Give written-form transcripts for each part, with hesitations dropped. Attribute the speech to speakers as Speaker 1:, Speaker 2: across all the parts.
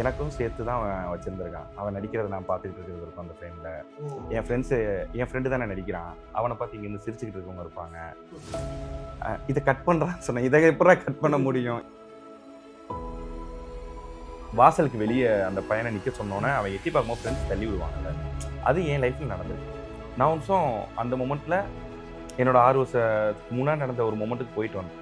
Speaker 1: எனக்கும் சேர்த்து தான் அவன் வச்சிருந்திருக்கான். அவன் நடிக்கிறத நான் பார்த்துக்கிட்டு இருக்கிறது இருக்கும் அந்த ஃப்ரேம்ல. என் ஃப்ரெண்டு தானே நடிக்கிறான். அவனை பார்த்து இங்கேருந்து சிரிச்சுக்கிட்டு இருக்கவங்க இருப்பாங்க. இதை கட் பண்ணுறான்னு சொன்னேன். இதை எப்படா கட் பண்ண முடியும்? வாசலுக்கு வெளியே அந்த பையனை நிற்க சொன்னோன்னே அவன் எட்டி பார்க்கும்போது ஃப்ரெண்ட்ஸ் தள்ளி விடுவாங்கல்ல. அது என் லைஃப்பில் நடந்திருக்கு. நான் ஒன்றும் அந்த மொமெண்ட்டில் என்னோட 6 வருஷத்துக்கு முன்னாடி நடந்த ஒரு மொமெண்ட்டுக்கு போயிட்டு வந்தேன்.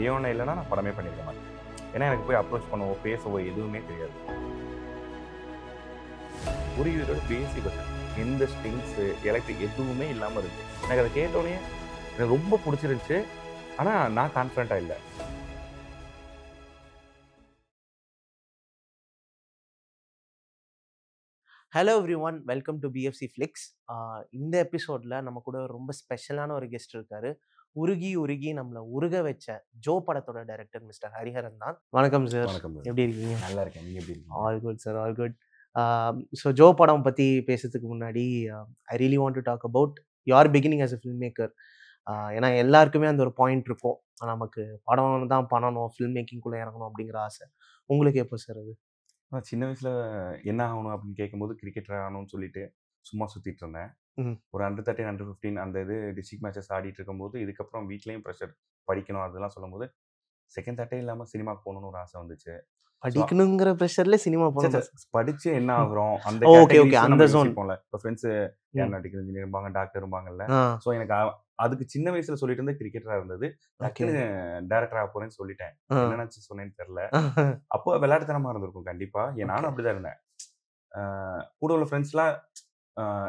Speaker 1: ரியோனை இல்லைன்னா நான் படமே பண்ணியிருக்க மாட்டேன். ஏன்னா எனக்கு போய் அப்ரோச் பண்ணவோ பேசவோ எதுவுமே தெரியாது. ஒரு இதோட பேசிக் எந்த ஸ்ட்ரிங்ஸு எலக்ட்ரிக் எதுவுமே இல்லாமல் இருக்கு. எனக்கு அதை கேட்டோடனே எனக்கு ரொம்ப பிடிச்சிருந்துச்சு. ஆனால் நான் கான்ஃபிடண்ட்டாக இல்லை.
Speaker 2: Hello every one, welcome to PFC flakes. இந்த எபிசோடில் நம்ம கூட ரொம்ப ஸ்பெஷலான ஒரு கெஸ்ட் இருக்காரு. உருகி உருகி நம்மளை உருக வச்ச ஜோ படத்தோட டைரக்டர் மிஸ்டர் ஹரிஹரன் தான். வணக்கம் சார்.
Speaker 1: வணக்கம்.
Speaker 2: எப்படி இருக்கீங்க?
Speaker 1: நல்லா இருக்கேன். நீங்கள் எப்படி இருக்கீங்க?
Speaker 2: All good sir, all good. So Jo படம் பற்றி பேசுறதுக்கு முன்னாடி I really want to talk about your beginning as a filmmaker. ஏன்னா எல்லாருக்குமே அந்த ஒரு பாயிண்ட் இருக்கும், நமக்கு படம் தான் பண்ணணும், ஃபில்ம் மேக்கிங்குள்ளே இறங்கணும் அப்படிங்கிற ஆசை. உங்களுக்கு எப்போ சார் அது?
Speaker 1: சின்ன வயசில் என்ன ஆகணும் அப்படின்னு கேட்கும்போது கிரிக்கெட்டர் ஆகணும்னு சொல்லிட்டு சும்மா சுற்றிட்டு இருந்தேன். ஒரு அண்டர் 13 அண்டர் 15 அந்த இது டிஸ்ட்ரிக்ட் மேட்சஸ் ஆடிட்டு இருக்கும்போது இதுக்கப்புறம் வீட்லேயும் ப்ரெஷர் படிக்கணும் அதெல்லாம் சொல்லும்போது செகண்ட் தாட்டே இல்லாமல் சினிமாக்கு போகணுன்னு ஒரு ஆசை வந்துச்சு.
Speaker 2: படிக்கணுங்கிற ப்ரெஷர்ல சினிமா போகணும்.
Speaker 1: படிச்சு என்ன ஆகுறோம் அந்த
Speaker 2: அந்த ஜோன்
Speaker 1: போல. இப்போ ஃப்ரெண்ட்ஸ் ஏரோநாட்டிக்கல் இன்ஜினியர் இருப்பாங்க, டாக்டர் இருப்பாங்கல்ல. ஸோ எனக்கு அதுக்கு சின்ன வயசுல சொல்லிட்டு இருந்தது கிரிக்கெட்டரா இருந்தது. டக்குன்னு டைரக்டர் ஆக போறேன்னு சொல்லிட்டேன். என்ன நினைச்சு சொன்னேன்னு தெரியல. அப்போ விளையாட்டுத்தனமா இருந்திருக்கும் கண்டிப்பா. நானும் அப்படிதான் இருந்தேன். கூட உள்ள ஃப்ரெண்ட்ஸ்லாம்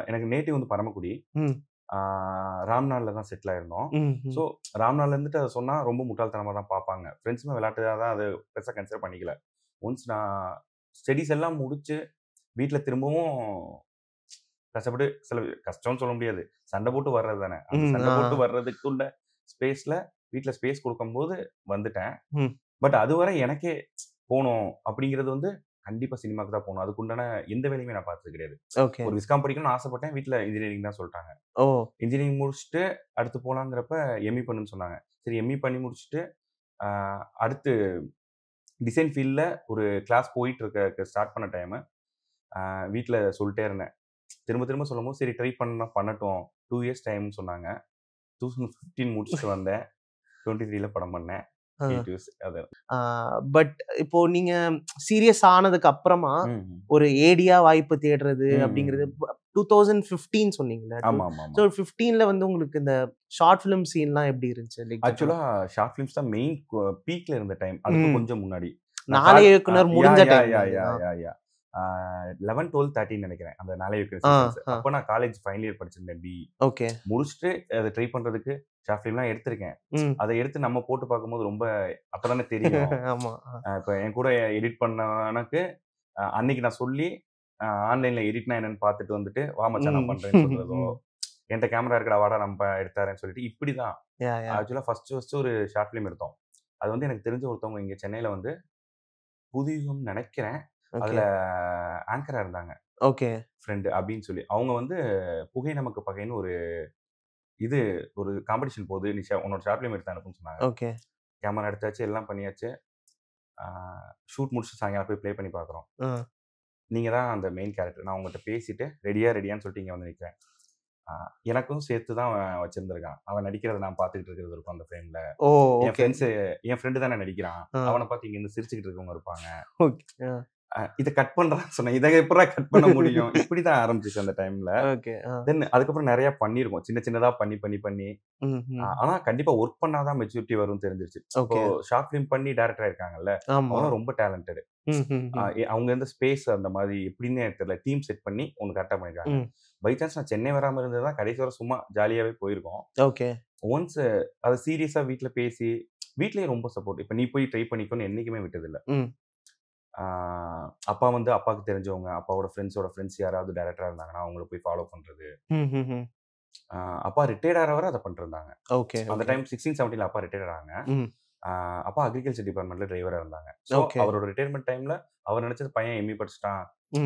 Speaker 1: எனக்கு நேட்டிவ் வந்து பரமக்குடி. ராம்நாட்ல தான் செட்டில் ஆயிருந்தோம். ஸோ ராம்நாட்ல இருந்துட்டு அதை சொன்னா ரொம்ப முட்டாள்தனமா தான் பார்ப்பாங்க. ஃப்ரெண்ட்ஸுமே விளையாட்டுதான் தான் அது பெருசாக கன்சிடர் பண்ணிக்கல. ஒன்ஸ் நான் ஸ்டடீஸ் எல்லாம் முடிச்சு வீட்டில் திரும்பவும் கஷ்டப்பட்டு சில கஷ்டம்னு சொல்ல முடியாது, சண்டை போட்டு வர்றது தானே. அந்த சண்டை போட்டு வர்றதுக்குள்ள ஸ்பேஸ்ல வீட்டில் ஸ்பேஸ் கொடுக்கும்போது வந்துட்டேன். பட் அதுவரை எனக்கே போகணும் அப்படிங்கிறது வந்து கண்டிப்பா சினிமாக்கு தான் போகணும். அதுக்குண்டான எந்த வேலையுமே நான் பார்த்தது கிடையாது. ஒரு விஸ்காம் படிக்கணும்னு ஆசைப்பட்டேன். வீட்டில் இன்ஜினியரிங் தான் சொல்லிட்டாங்க. இன்ஜினியரிங் முடிச்சுட்டு அடுத்து போகலாங்கிறப்ப எம்இ பண்ணுன்னு சொன்னாங்க. சரி எம்இ பண்ணி முடிச்சுட்டு அடுத்து டிசைன் ஃபீல்டில் ஒரு கிளாஸ் போயிட்டு இருக்க ஸ்டார்ட் பண்ண டைமு வீட்டில் சொல்லிட்டே இருந்தேன். திரும்ப திரும்ப சொல்லும்போது சரி ட்ரை பண்ணட்டும் 2 இயர்ஸ் டைம்னு சொன்னாங்க. 2015 முடிச்சுட்டு வந்தேன். 23ல படம் பண்ணேன்.
Speaker 2: பட் இப்போ நீங்க சீரியஸ் ஆனதுக்கு அப்புறமா ஒரு ஏடியா வாய்ப்பு தேடுறது அப்படிங்கிறது 2015 சொன்னீங்கல்ல. ஸோ 15ல வந்து உங்களுக்கு இந்த ஷார்ட் ஃபிலிம் சீன்லாம் எப்படி இருந்துச்சு?
Speaker 1: ஆக்சுவலா ஷார்ட் ஃபிலிம்ஸ் தான் மெயின் பீக்ல இருந்த டைம். அதுக்கு கொஞ்சம் முன்னாடி
Speaker 2: நாளை இயக்குனர் முடிஞ்ச டைம்.
Speaker 1: 11, 12, 13 நினைக்கிறேன். அந்த நாளை இயக்குனர். அப்போ நான் காலேஜ் ஃபைனல் இயர் படிச்சிருந்தேன் பிஇ.
Speaker 2: ஓகே.
Speaker 1: முடிச்சுட்டு அதை ட்ரை பண்றதுக்கு ஷார்ட் ஃபிலிம்லாம் எடுத்திருக்கேன். அதை எடுத்து நம்ம போட்டு பார்க்கும்போது ரொம்ப அப்பதானே தெரியும். இப்போ என் கூட எடிட் பண்ணவனுக்கு அன்னைக்கு நான் சொல்லி ஆன்லைன்ல எடிட்னா என்னன்னு பார்த்துட்டு வந்துட்டு வா மச்சான் நான் பண்றேன்னு சொல்றதோ, என்கிட்ட கேமரா இருக்கடா வாடா நம்ம எடுத்தாரேன்னு சொல்லிட்டு இப்படிதான். ஆக்சுவலா ஃபர்ஸ்ட் ஒரு ஷார்ட் ஃபிலிம் எடுத்தோம். அது வந்து எனக்கு தெரிஞ்ச ஒருத்தவங்க இங்க சென்னையில வந்து புதியும் நினைக்கிறேன், அதுல ஆங்கரா இருந்தாங்க.
Speaker 2: ஓகே.
Speaker 1: ஃப்ரெண்டு அப்படின்னு சொல்லி அவங்க வந்து புகை நமக்கு பகைன்னு ஒரு காம்படிஷன் போகுது, நீ உன்னோட ஷார்ட் ஃபிலிம் எடுத்து அனுப்புன்னு சொன்னாங்க.
Speaker 2: ஓகே.
Speaker 1: கேமரா எடுத்தாச்சு, எல்லாம் பண்ணியாச்சு. ஷூட் முடிச்சுட்டு சாயங்காலம் போய் ப்ளே பண்ணி பார்க்குறோம். நீங்கள் தான் அந்த மெயின் கேரக்டர். நான் உங்கள்கிட்ட பேசிட்டு ரெடியான்னு சொல்லிட்டு இங்கே வந்து நிற்கிறேன். எனக்கும் சேர்த்து தான் அவன் வச்சிருந்திருக்கான். அவன் நடிக்கிறத நான் பார்த்துக்கிட்டு இருக்கிறது இருக்கும் அந்த ஃப்ரேம்ல. என் ஃப்ரெண்டு தானே நடிக்கிறான். அவனை பார்த்து இங்கேருந்து சிரிச்சுக்கிட்டு இருக்கவங்க இருப்பாங்க. இதை கட் பண்ணுறான்னு சொன்னேன். இதை எப்படா கட் பண்ண முடியும்? இப்படிதான் ஆரம்பிச்சிச்சு அந்த டைம்ல. தென் அதுக்கப்புறம் நிறைய பண்ணிருக்கோம், சின்ன சின்னதா பண்ணி. ஆனா கண்டிப்பா ஒர்க் பண்ணாதான் மெச்சூரிட்டி வரும்னு தெரிஞ்சிருச்சு. இப்போ ஷார்ட் ஃபிலிம் பண்ணி டைரக்டர் இருக்காங்கல்ல, அவங்க ரொம்ப டேலண்டட். அவங்க இந்த ஸ்பேஸ் அந்த மாதிரி எப்படின்னு எனக்கு தெரியல, டீம் செட் பண்ணி ஒன்று கரெக்டாக பண்ணிருக்காங்க. பை சான்ஸ் நான் சென்னை வராமல் இருந்ததுதான் கடைசி வரை சும்மா ஜாலியாவே போயிருக்கோம்.
Speaker 2: ஓகே.
Speaker 1: ஒன்ஸ் அதை சீரியஸா வீட்டில் பேசி, வீட்லயும் ரொம்ப சப்போர்ட். இப்போ நீ போய் ட்ரை பண்ணிக்கோன்னு என்னைக்குமே விட்டதில்லை. அப்பா வந்து அப்பாவுக்கு தெரிஞ்சவங்க, அப்பாவோட ஃப்ரெண்ட்ஸ் யாராவது டைரக்டரா இருந்தாங்கன்னா அவங்கள போய் ஃபாலோ பண்றது. அப்பா ரிட்டையர்ட் ஆகிற வரை அதை பண்ணிட்டு இருந்தாங்க. அந்த டைம் 16, 17 அப்பா ரிட்டையர்ட் ஆனாங்க. அப்பா அக்ரிகல்ச்சர் டிபார்ட்மெண்ட்ல டிரைவரா இருந்தாங்க. ஸோ அவரோட ரிட்டையர்மெண்ட் டைம்ல அவர் நினைச்சது பையன் எம்இ படிச்சுட்டான்,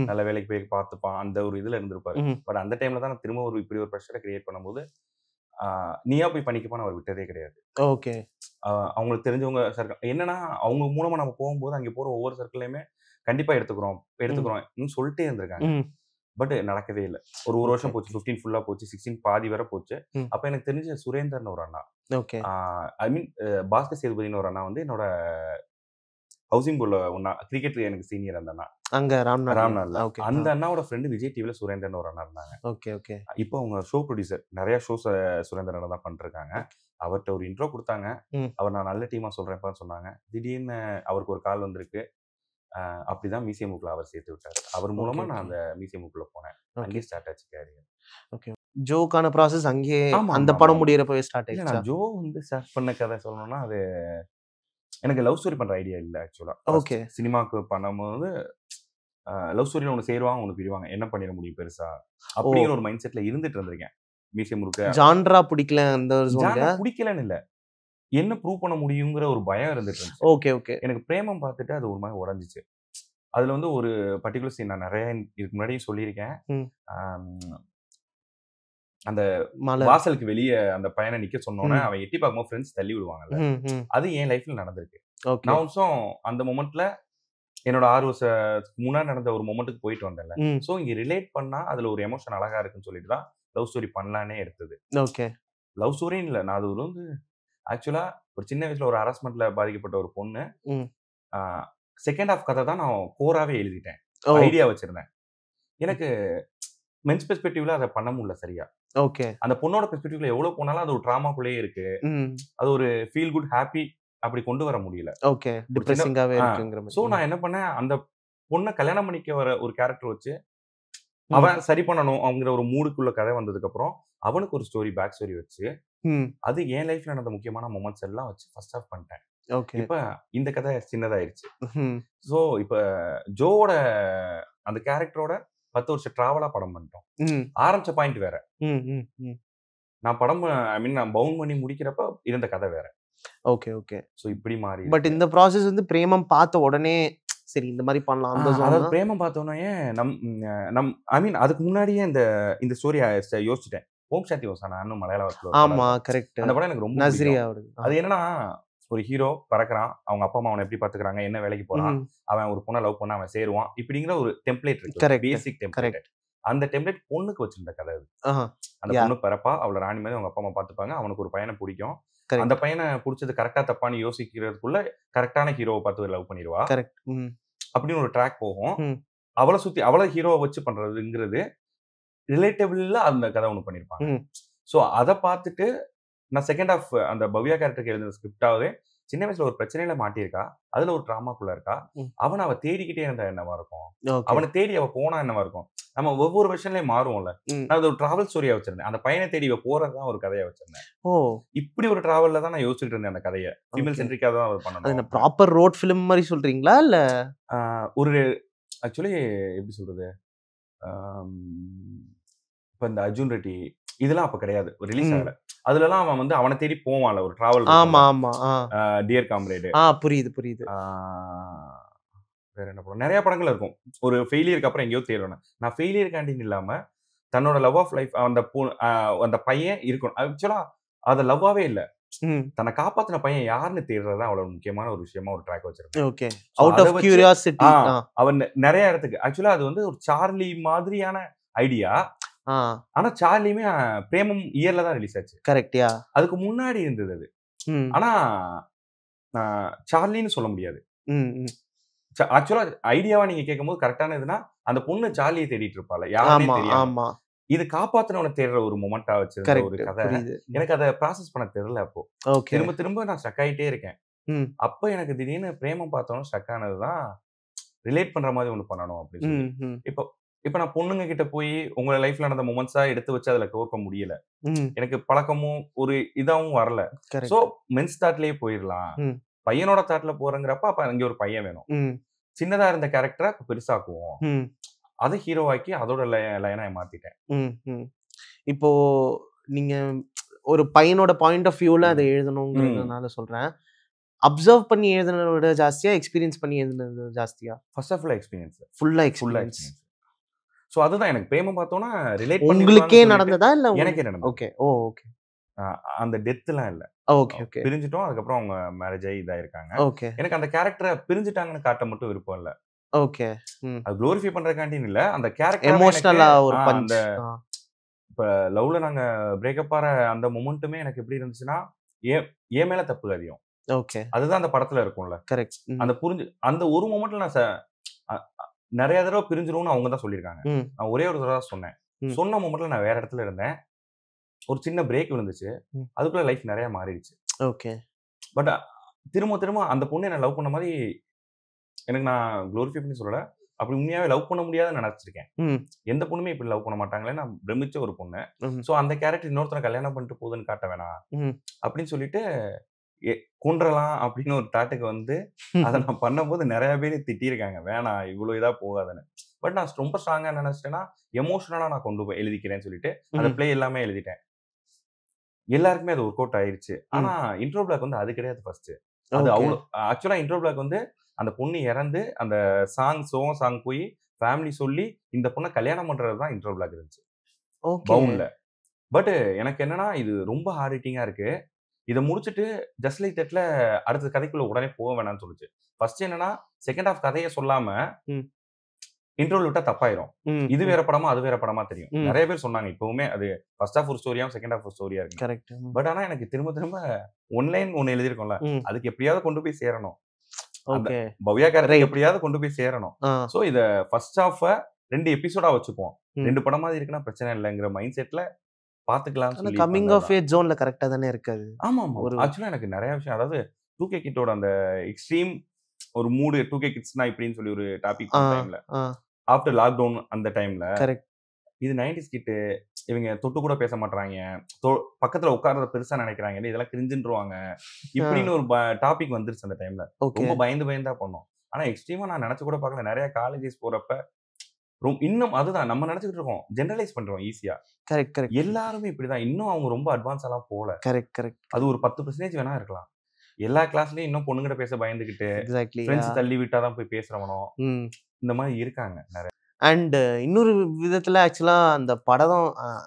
Speaker 1: நல்ல வேலைக்கு போய் பார்த்துப்பான், அந்த ஒரு இதுல இருந்திருப்பாரு. பட் அந்த டைம்ல தான் திரும்ப இப்படி ஒரு ப்ரெஷரை கிரியேட் பண்ணும்போது நீயா போய் பண்ணிக்கப்பான்னு அவர் விட்டதே கிடையாது.
Speaker 2: ஓகே.
Speaker 1: அவங்களுக்கு தெரிஞ்சவங்க சர்க்கிள் என்னன்னா, அவங்க மூலமா நம்ம போகும்போது அங்கே போற ஒவ்வொரு சர்க்கிள்லயுமே கண்டிப்பா எடுத்துக்கிறோம் சொல்லிட்டே இருந்திருக்காங்க. பட் நடக்கவே இல்ல. ஒரு வருஷம் போச்சு. 15 ஃபுல்லா போச்சு. 16 பாதி வரை போச்சு. அப்ப எனக்கு தெரிஞ்ச சுரேந்தர்னு ஒரு அண்ணா.
Speaker 2: ஓகே.
Speaker 1: ஐ மீன் பாஸ்கர் சேதுபதினு ஒரு அண்ணா வந்து என்னோட ஹவுசிங் போர்ட்ல ஒண்ணா கிரிக்கெட் எனக்கு சீனியர் அந்த அண்ணா.
Speaker 2: அங்க
Speaker 1: ராம்நாட்ல. அந்த அண்ணாவோட ஃப்ரெண்ட் விஜய் டிவில சுரேந்தர்னு ஒரு அண்ணா இருந்தாங்க.
Speaker 2: Okay, okay.
Speaker 1: இப்போ அவங்க ஷோ ப்ரொடியூசர். நிறைய ஷோஸ் சுரேந்தர் அண்ணா தான் பண்ணிருக்காங்க. அவர்ட்ட ஒரு இன்ட்ரோ குடுத்தாங்க. அவர் நான் நல்ல டீமா சொல்றேன்ப்பான்னு சொன்னாங்க. திடீர்னு அவருக்கு ஒரு கால் வந்திருக்கு. அப்படிதான் மியூசியம் புக்ல அவர் சேர்த்து விட்டாரு. அவர் மூலமா நான் அந்த மியூசியம் புக்ல போனேன். அங்கேயே ஸ்டார்ட் ஆச்சு கேரியர்.
Speaker 2: ஓகே. ஜோக்கான ப்ராசஸ் அங்கேயே அந்த படம் முடியறப்பவே ஸ்டார்ட் ஆயிடுச்சா?
Speaker 1: நான் ஜோ வந்து ஸ்டார்ட் பண்ண கதை சொல்லணும்னா அது எனக்கு லவ் ஸ்டோரி பண்ற ஐடியா இல்ல ஆக்சுவலா.
Speaker 2: ஓகே.
Speaker 1: சினிமாக்கு பண்ணும்போது லவ் ஸ்டோரியில ஒன்று சேருவாங்க, ஒன்று பிரிவாங்க. என்ன பண்ணிட முடியும் பெருசா அப்படிங்கிற ஒரு மைண்ட் செட்ல இருந்துட்டு இருந்திருக்கேன். மியூசியம் முழுக்க
Speaker 2: ஜான்ரா பிடிக்கல அந்த
Speaker 1: பிடிக்கலன்னு இல்ல, என்ன ப்ரூவ் பண்ண முடியுங்கிற ஒரு பயம் இருந்துட்டு இருந்துச்சு.
Speaker 2: Okay, okay.
Speaker 1: எனக்கு பிரேமம் பார்த்துட்டு அது ஒரு மாதிரி உடஞ்சிச்சு. அதுல வந்து ஒரு பர்டிகுலர் சீன் நான் நிறைய இதுக்கு முன்னாடியும் சொல்லியிருக்கேன். அந்த வாசலுக்கு வெளியே அந்த பையனை நிக்க சொன்னோன்னே அவன் எட்டி பார்க்கும்போது ஃப்ரெண்ட்ஸ் தள்ளி விடுவாங்கல்ல, அது என் லைஃப்ல நடந்திருக்கு. நான் ஒன்றும் அந்த மொமெண்ட்ல என்னோட 6 வருஷத்துக்கு முன்னாடி நடந்த ஒரு மொமெண்ட்டுக்கு போயிட்டு வந்தேன்ல. ஸோ இங்க ரிலேட் பண்ணா அதுல ஒரு எமோஷன் அழகா இருக்குன்னு சொல்லிட்டு தான் லவ் ஸ்டோரி பண்ணலானே எடுத்தது.
Speaker 2: ஓகே.
Speaker 1: லவ் ஸ்டோரின்னு இல்லை, நான் அது வந்து ஆக்சுவலா ஒரு சின்ன வயசுல ஒரு ஹராஸ்மெண்ட்ல பாதிக்கப்பட்ட ஒரு பொண்ணு. செகண்ட் ஹாஃப் கதை தான் நான் கோராவே எழுதிட்டேன். ஐடியா வச்சிருந்தேன். எனக்கு மென்ஸ் பெர்ஸ்பெக்டிவ்ல அதை பண்ண முடியல சரியா.
Speaker 2: ஓகே.
Speaker 1: அந்த பொண்ணோட பெர்ஸ்பெக்டிவ்ல எவ்வளவு போனாலும் அது ஒரு ட்ராமாக்குள்ளேயே இருக்கு. அது ஒரு ஃபீல் குட் ஹாப்பி அப்படி கொண்டு வர முடியல.
Speaker 2: ஓகே. டிப்ரெசிங்காவே இருக்குங்கற மாதிரி.
Speaker 1: சோ நான் என்ன பண்ணேன், அந்த பொண்ணை கல்யாணம் பண்ணிக்க வர ஒரு கேரக்டர் வச்சு அவன் சரி பண்ணணும் அப்படிங்கிற ஒரு மூடுக்குள்ள கதை வந்ததுக்கு அப்புறம் அவனுக்கு ஒரு ஸ்டோரி பேக் ஸ்டோரி வச்சு அது என் லைஃப்ல நடந்த முக்கியமான மொமெண்ட்ஸ் எல்லாம் வச்சு ஃபர்ஸ்ட் ஆஃப் பண்ணிட்டேன்.
Speaker 2: ஓகே.
Speaker 1: இப்ப இந்த கதை சின்னதாயிருச்சு. சோ இப்ப ஜோவோட அந்த கேரக்டரோட 10 வருஷம் டிராவலா படம் பண்ணிட்டோம். ஆரம்பிச்ச பாயிண்ட் வேற. நான் படம் ஐ மீன் நான் பவுண்ட் பண்ணி முடிக்கிறப்ப இருந்த கதை வேற.
Speaker 2: Okay, okay.
Speaker 1: சோ இப்படி மாறி.
Speaker 2: பட் இந்த ப்ராசஸ் வந்து பிரேமம் பார்த்த உடனே சரி இந்த மாதிரி பண்ணலாம் அந்த
Speaker 1: அதாவது பிரேமம் பார்த்தோன்னே நம் ஐ மீன் அதுக்கு முன்னாடியே இந்த ஸ்டோரி யோசிச்சிட்டேன். ஓம் சாந்தி ஓசானான்னு மலையாளத்துல.
Speaker 2: ஆமா கரெக்ட்.
Speaker 1: அந்த படம் எனக்கு ரொம்ப
Speaker 2: நஸ்ரியா.
Speaker 1: அது என்னன்னா ஒரு ஹீரோ பறக்குறான், அவங்க அப்பா அம்மா அவனை எப்படி பாத்துக்கிறாங்க, என்ன வேலைக்கு போறான், அவன் ஒரு பொண்ணை லவ் பண்ண அவன் சேருவான், இப்படிங்கிற ஒரு டெம்ப்ளேட் இருக்கு, பேசிக் டெம்ப்ளேட். அந்த டெம்ப்ளேட் பொண்ணுக்கு வச்சிருந்த கதை அது. அந்த பொண்ணு பிறப்பா, அவளை ராணி மாதிரி அவங்க அப்பா அம்மா பாத்துப்பாங்க, அவனுக்கு ஒரு பையனை பிடிக்கும், அந்த பையனை பிடிச்சது கரெக்டா தப்பான்னு யோசிக்கிறதுக்குள்ள கரெக்டான ஹீரோவை பார்த்து லவ் பண்ணிடுவா அப்படின்னு ஒரு ட்ராக் போகும். அவளை சுத்தி அவளை ஹீரோவை வச்சு பண்றதுங்கிறது ரிலேட்டபிள்ல அந்த கதை ஒண்ணு பண்ணிருப்பாங்க. சோ அதை பார்த்துட்டு நான் செகண்ட் ஹாஃப் அந்த பவ்யா கேரக்டருக்கு எழுதின ஸ்கிரிப்டாவே சின்ன வயசுல ஒரு பிரச்சனையில மாட்டியிருக்கா, அதுல ஒரு டிராமாக்குள்ள இருக்கா, அவனை அவ தேடிக்கிட்டே இருந்தா என்னவா இருக்கும், அவனை தேடி அவ போனா என்னவா இருக்கும், நம்ம ஒவ்வொரு வருஷன்லயும் மாறுவோம்ல. நான் அது ஒரு டிராவல் ஸ்டோரியா வச்சிருந்தேன். அந்த பையனை தேடி இவ போறதுதான் ஒரு கதையா வச்சிருந்தேன். இப்படி ஒரு டிராவல்ல தான் நான் யோசிச்சுட்டு இருந்தேன். அந்த கதையை ஃபீமேல் சென்ட்ரிக்கா தான் பண்ணணும்.
Speaker 2: ப்ராப்பர் ரோட் ஃபிலிம் மாதிரி சொல்றீங்களா இல்ல
Speaker 1: ஒரு ஆக்சுவலி எப்படி சொல்றது, இப்ப இந்த அர்ஜுன் ரெட்டி இதெல்லாம் அப்ப கிடையாது, ரிலீஸ் ஆகல. அதுல எல்லாம் அவன் வந்து அவனை தேடி போவான்ல ஒரு டிராவல்.
Speaker 2: ஆமா ஆமா.
Speaker 1: Dear comrade.
Speaker 2: புரியுது புரியுது.
Speaker 1: வேற என்ன படம், நிறைய படங்கள் இருக்கும். ஒரு ஃபெயிலியருக்கு அப்புறம் எங்கேயோ தேடணும். நான் ஃபெயிலியர் காண்டின்னு இல்லாம தன்னோட லவ் ஆஃப் லைஃப் அந்த பையன் இருக்கணும். ஆக்சுவலா அத லவ்வாவே இல்ல, தன்னை காப்பாத்தின பையன் யாருன்னு தேடுறதுதான் அவ்வளவு முக்கியமான ஒரு விஷயமா ஒரு ட்ராக் வச்சிருக்கேன்.
Speaker 2: ஓகே. Out of curiosity.
Speaker 1: அவன் நிறைய இடத்துக்கு ஆக்சுவலா அது வந்து ஒரு சார்லி மாதிரியான ஐடியா. ஆனா சார்லியுமே பிரேமம் இயர்ல தான் ரிலீஸ் ஆச்சு.
Speaker 2: கரெக்ட்யா.
Speaker 1: அதுக்கு முன்னாடி இருந்தது அது. ஆனா சார்லின்னு சொல்ல முடியாது. ஆக்சுவலா ஐடியாவா நீங்க கேட்கும்போது கரெக்டான இதுனா அந்த பொண்ணு சார்லியை தேடிட்டு இருப்பாள், யாருமே தெரியாம. இது காப்பாத்தினவனை தேடுற ஒரு மொமெண்டா வச்சிருந்த ஒரு கதை. எனக்கு அதை ப்ராசஸ் பண்ண தெரியல. அப்போ திரும்ப திரும்ப நான் ஸ்டக் ஆயிட்டே இருக்கேன். அப்ப எனக்கு திடீர்னு பிரேமம் பார்த்தோன்னு ஸ்டக் ஆனதுதான் ரிலேட் பண்ற மாதிரி ஒண்ணு பண்ணணும் அப்படின்னு சொல்லி. இப்ப நான் பொண்ணுங்க கிட்ட போய் உங்க லைஃப்ல நடந்த மொமெண்ட்ஸா எடுத்து வச்சு அதுல கோர்க்க முடியல. எனக்கு பழக்கமும் ஒரு இதாவும் வரல. சோ மென்ஸ் தாட்லயே போயிடலாம், பையனோட தாட்ல போறங்கிறப்ப அப்ப அங்க ஒரு பையன் வேணும். சின்னதா இருந்த கேரக்டரை பெருசாக்குவோம், அதை ஹீரோவாக்கி அதோட லைனா மாத்திட்டேன்.
Speaker 2: இப்போ நீங்க ஒரு பையனோட பாயிண்ட் ஆஃப் வியூல அதை எழுதணுங்கிறதுனால சொல்றேன். அப்சர்வ் பண்ணி எழுதுனதை விட ஜாஸ்தியா எக்ஸ்பீரியன்ஸ் பண்ணி எழுதுனது ஜாஸ்தியா?
Speaker 1: First of all experience.
Speaker 2: ஃபுல்லா எக்ஸ்பீரியன்ஸ்.
Speaker 1: சோ அதுதான் எனக்கு பிரேமம் பார்த்தோம்னா ரிலேட்
Speaker 2: உங்களுக்கே நடந்ததா இல்ல
Speaker 1: எனக்கே நடந்தது.
Speaker 2: ஓகே. ஓகே.
Speaker 1: அந்த டெத்லாம் இல்ல.
Speaker 2: Okay, okay.
Speaker 1: பிரிஞ்சுட்டோம். அதுக்கப்புறம் அவங்க மேரேஜ் ஆகி இதாயிருக்காங்க.
Speaker 2: ஓகே,
Speaker 1: எனக்கு அந்த கேரக்டர பிரிஞ்சுட்டாங்கன்னு காட்ட மட்டும் விருப்பம் இல்ல.
Speaker 2: ஓகே. ம்.
Speaker 1: அது குளோரிஃபை பண்றதுக்காண்டின்னு இல்ல. அந்த கேரக்டராவே எனக்கு
Speaker 2: எமோஷனலா ஒரு பஞ்ச்.
Speaker 1: அந்த இப்ப லவ்ல நாங்க பிரேக்கப் ஆற அந்த மொமெண்ட்டுமே எனக்கு எப்படி இருந்துச்சுன்னா, என் என் மேல தப்பு அதிகம்.
Speaker 2: ஓகே.
Speaker 1: அதுதான் அந்த படத்துல இருக்கும்ல.
Speaker 2: கரெக்ட்.
Speaker 1: அந்த அந்த ஒரு மொமெண்ட்ல நான் அ அ நெறைய தடவ பிரிஞ்சிருவோம்னு அவங்க தான் சொல்லியிருக்காங்க.
Speaker 2: ம்.
Speaker 1: நான் ஒரே ஒரு தடவ தான் சொன்னேன்.
Speaker 2: ம்.
Speaker 1: சொன்ன மொமெண்ட்ல நான் வேற இடத்துல இருந்தேன். ஒரு சின்ன பிரேக் விழுந்துச்சு.
Speaker 2: ம்.
Speaker 1: அதுக்குள்ள லைஃப் நெறைய மாறிடுச்சு.
Speaker 2: ஓகே.
Speaker 1: பட் திரும்ப திரும்ப அந்த பொண்ணு என்ன லவ் பண்ண மாரி எனக்கு நான் குளோரிஃபை பண்ணி சொல்லல. அப்படி உண்மையாவே லவ் பண்ண முடியாதுன்னு நெனச்சிருக்கேன்.
Speaker 2: ம்.
Speaker 1: எந்த பொண்ணுமே இப்படி லவ் பண்ண மாட்டாங்களே! நான் பிரமிச்ச ஒரு பொண்ணு.
Speaker 2: ம்.
Speaker 1: ஸோ அந்த கேரக்டர் இன்னொருத்தர கல்யாணம் பண்ணிட்டு போகுதுன்னு காட்ட வேணாம்.
Speaker 2: ம்.
Speaker 1: அப்படின்னு சொல்லிட்டு எ கொன்றலாம் அப்படின்னு ஒரு தாட்டுக்கு வந்து, அத நான் பண்ணும்போது நெறைய பேரு திட்டியிருக்காங்க. வேணாம் இவ்ளோ இதா போகாதன்னு. பட் நான் ரொம்ப ஸ்ட்ராங்கா என்ன நெனச்சுட்டேன்னா, எமோஷனலா நான் கொண்டு போய் எழுதிக்கிறேன்னு சொல்லிட்டு, அந்த
Speaker 2: ம்.
Speaker 1: ப்ளே எல்லாமே எழுதிட்டேன். எல்லாருக்குமே அது ஒர்க் அவுட் ஆயிருச்சு. ஆனா
Speaker 2: ம்.
Speaker 1: இன்ட்ரோ பிளாக் வந்து அது கிடையாது ஃபர்ஸ்ட்டு. அது
Speaker 2: ஓகே.
Speaker 1: அவ்ளோ ஆக்சுவலா இன்ட்ரோ பிளாக் வந்து அந்த பொண்ணு இறந்து, அந்த சோக சாங் போய் ஃபேமிலி சொல்லி, இந்த பொண்ண கல்யாணம் பண்றது தான் இன்ட்ரோ பிளாக் இருந்துச்சு.
Speaker 2: ஓகே.
Speaker 1: பவுன்ல. பட் எனக்கு என்னன்னா, இது ரொம்ப ஹார்ட் ஹிட்டிங்கா இருக்கு. இத முடிச்சுட்டு ஜஸ்ட் லைக் தட்ல அடுத்த கதைக்குள்ள உடனே போக வேணாம்னு சொல்லுச்சு. ஃபர்ஸ்ட் என்னன்னா, செகண்ட் ஹால்ஃப் கதைய சொல்லாம
Speaker 2: ம்.
Speaker 1: இன்ட்ரோல விட்டா தப்பாயிரும்.
Speaker 2: ம்.
Speaker 1: இது
Speaker 2: ம்.
Speaker 1: வேற படமா, அது வேற படமா தெரியும்.
Speaker 2: ம்.
Speaker 1: நெறைய பேர் சொன்னாங்க. இப்பவுமே அது ஃபர்ஸ்ட் ஹால்ஃப் ஒரு ஸ்டோரியாவும், செகண்ட் ஹால்ஃப் ஒரு ஸ்டோரியா இருக்குன்னு.
Speaker 2: கரெக்ட். ம்.
Speaker 1: பட் ஆனா எனக்கு திரும்ப திரும்ப ஒன் லைன் ஒண்ணு எழுதியிருக்கோம்ல.
Speaker 2: ம்.
Speaker 1: அதுக்கு எப்படியாவது கொண்டு போய் சேரணும். அந்த
Speaker 2: ஓகே.
Speaker 1: பவ்யா கேரக்டருக்கு
Speaker 2: ரைட்.
Speaker 1: எப்படியாவது கொண்டு போய் சேரணும்.
Speaker 2: ஆ.
Speaker 1: சோ இத ஃபர்ஸ்ட் ஹால்ஃப 2 எபிசோடா வச்சுப்போம்.
Speaker 2: ம்.
Speaker 1: 2 படம் மாதிரி இருக்குன்னா பிரச்சனை இல்லங்கிற மைண்ட் செட்ல பார்த்துக்கலாம்னு
Speaker 2: ஆனா
Speaker 1: சொல்லி
Speaker 2: கம்மிங்
Speaker 1: பண்ணது
Speaker 2: ஆஃப்
Speaker 1: தான்.
Speaker 2: ஏஜ் ஜோன்ல கரெக்ட்டா தானே இருக்கு அது.
Speaker 1: ஆமாமா.
Speaker 2: ஒரு
Speaker 1: ஆக்சுவலா எனக்கு நெறைய விஷயம் அதாவது 2கே கிட்டோட அந்த எக்ஸ்ட்ரீம் ஒரு மூடு 2கே கிட்ஸ்னா இப்படின்னு சொல்லி ஒரு டாபிக்
Speaker 2: ஆ,
Speaker 1: போன டைம்ல.
Speaker 2: ஆ.
Speaker 1: ஆஃப்டர் லாக்டவுன் அந்த டைம்ல
Speaker 2: கரெக்ட்.
Speaker 1: இது 90ஸ் கிட்டு இவங்க தொட்டு கூட பேச மாட்றாய்ங்க. தொ பக்கத்துல உட்கார்றத பெருசா நெனைக்கிறாங்க. இதெல்லாம் கிரிஞ்சுன்றுவாங்க.
Speaker 2: ஆ.
Speaker 1: இப்படின்னு ஒரு டாபிக் வந்துருச்சு அந்த டைம்ல.
Speaker 2: ஓகே.
Speaker 1: ரொம்ப பயந்து பயந்து தான் பண்ணோம். ஆனா எக்ஸ்ட்ரீமா நான் நெனச்சு கூட பார்க்கல. நெறைய காலேஜஸ் போறப்ப இன்னும் அதுதான் நம்ம நெனச்சுக்கிட்டு இருக்கோம். ஜெனரலைஸ் பண்றோம் ஈஸியா.
Speaker 2: Correct, correct.
Speaker 1: எல்லாருமே இப்படிதான். இன்னும் அவங்க ரொம்ப அட்வான்ஸாலாம் போல.
Speaker 2: Correct, correct.
Speaker 1: அது ஒரு 10% வேணா இருக்கலாம். எல்லா கிளாஸ்லயும் இன்னும் பொண்ணுங்கிட்ட பேச பயந்துகிட்டு,
Speaker 2: எக்ஸாக்ட்லி.
Speaker 1: ஃப்ரெண்ட்ஸ் தள்ளி விட்டா தான் போய் பேசுறவனோ,
Speaker 2: ம்.
Speaker 1: இந்த மாரி இருக்காங்க நெறைய.
Speaker 2: அண்ட் இன்னொரு விதத்துல ஆக்சுவலா அந்த படம்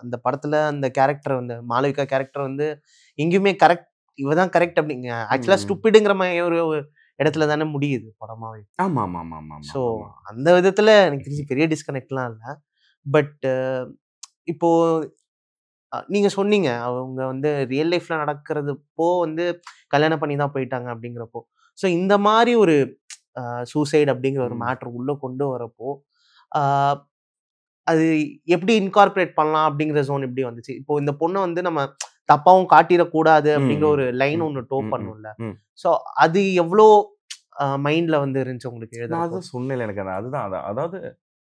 Speaker 2: அந்த படத்துல அந்த கேரக்டர் வந்து மாளவிகா கேரக்டர் வந்து எங்கேயுமே கரெக்ட் இவ தான் கரெக்ட் அப்படிங்க ஆக்சுவலா
Speaker 1: ம்.
Speaker 2: ஸ்டூப்பிடுங்கிற மாதிரி ஒரு இடத்துல தானே முடியுது படமாவே. ஸோ
Speaker 1: ஆமாமாமாமாமாமா.
Speaker 2: அந்த விதத்துல எனக்கு தெரிஞ்சு பெரிய டிஸ்கனெக்ட்லாம் இல்ல. பட் இப்போ நீங்க சொன்னீங்க அவங்க வந்து ரியல் லைஃப்ல நடக்கிறதுப்போ வந்து கல்யாணம் பண்ணி தான் போயிட்டாங்க அப்படிங்கிறப்போ. ஸோ இந்த மாதிரி ஒரு சூசைட் அப்படிங்கிற ஒரு
Speaker 1: ம்.
Speaker 2: மேட்டர் உள்ள கொண்டு வரப்போ ஆ, அது எப்படி இன்கார்ப்பரேட் பண்ணலாம் அப்படிங்கிற ஜோன் எப்படி வந்துச்சு? இப்போ இந்த பொண்ண வந்து நம்ம தப்பாவும் காட்டிறக்கூடாது
Speaker 1: ம்,
Speaker 2: அப்படிங்கிற
Speaker 1: ம்,
Speaker 2: ஒரு லைன்
Speaker 1: ம்,
Speaker 2: ஒண்ணு டோ
Speaker 1: ம், ம்,
Speaker 2: பண்ணும்ல.
Speaker 1: ம்.
Speaker 2: ஸோ அது எவ்ளோ மைண்ட்ல வந்து இருந்துச்சு உங்களுக்கு
Speaker 1: நான்
Speaker 2: எழுதுறப்போ?
Speaker 1: அதான் சொன்னேன்ல எனக்கு அதுதான் அதாவது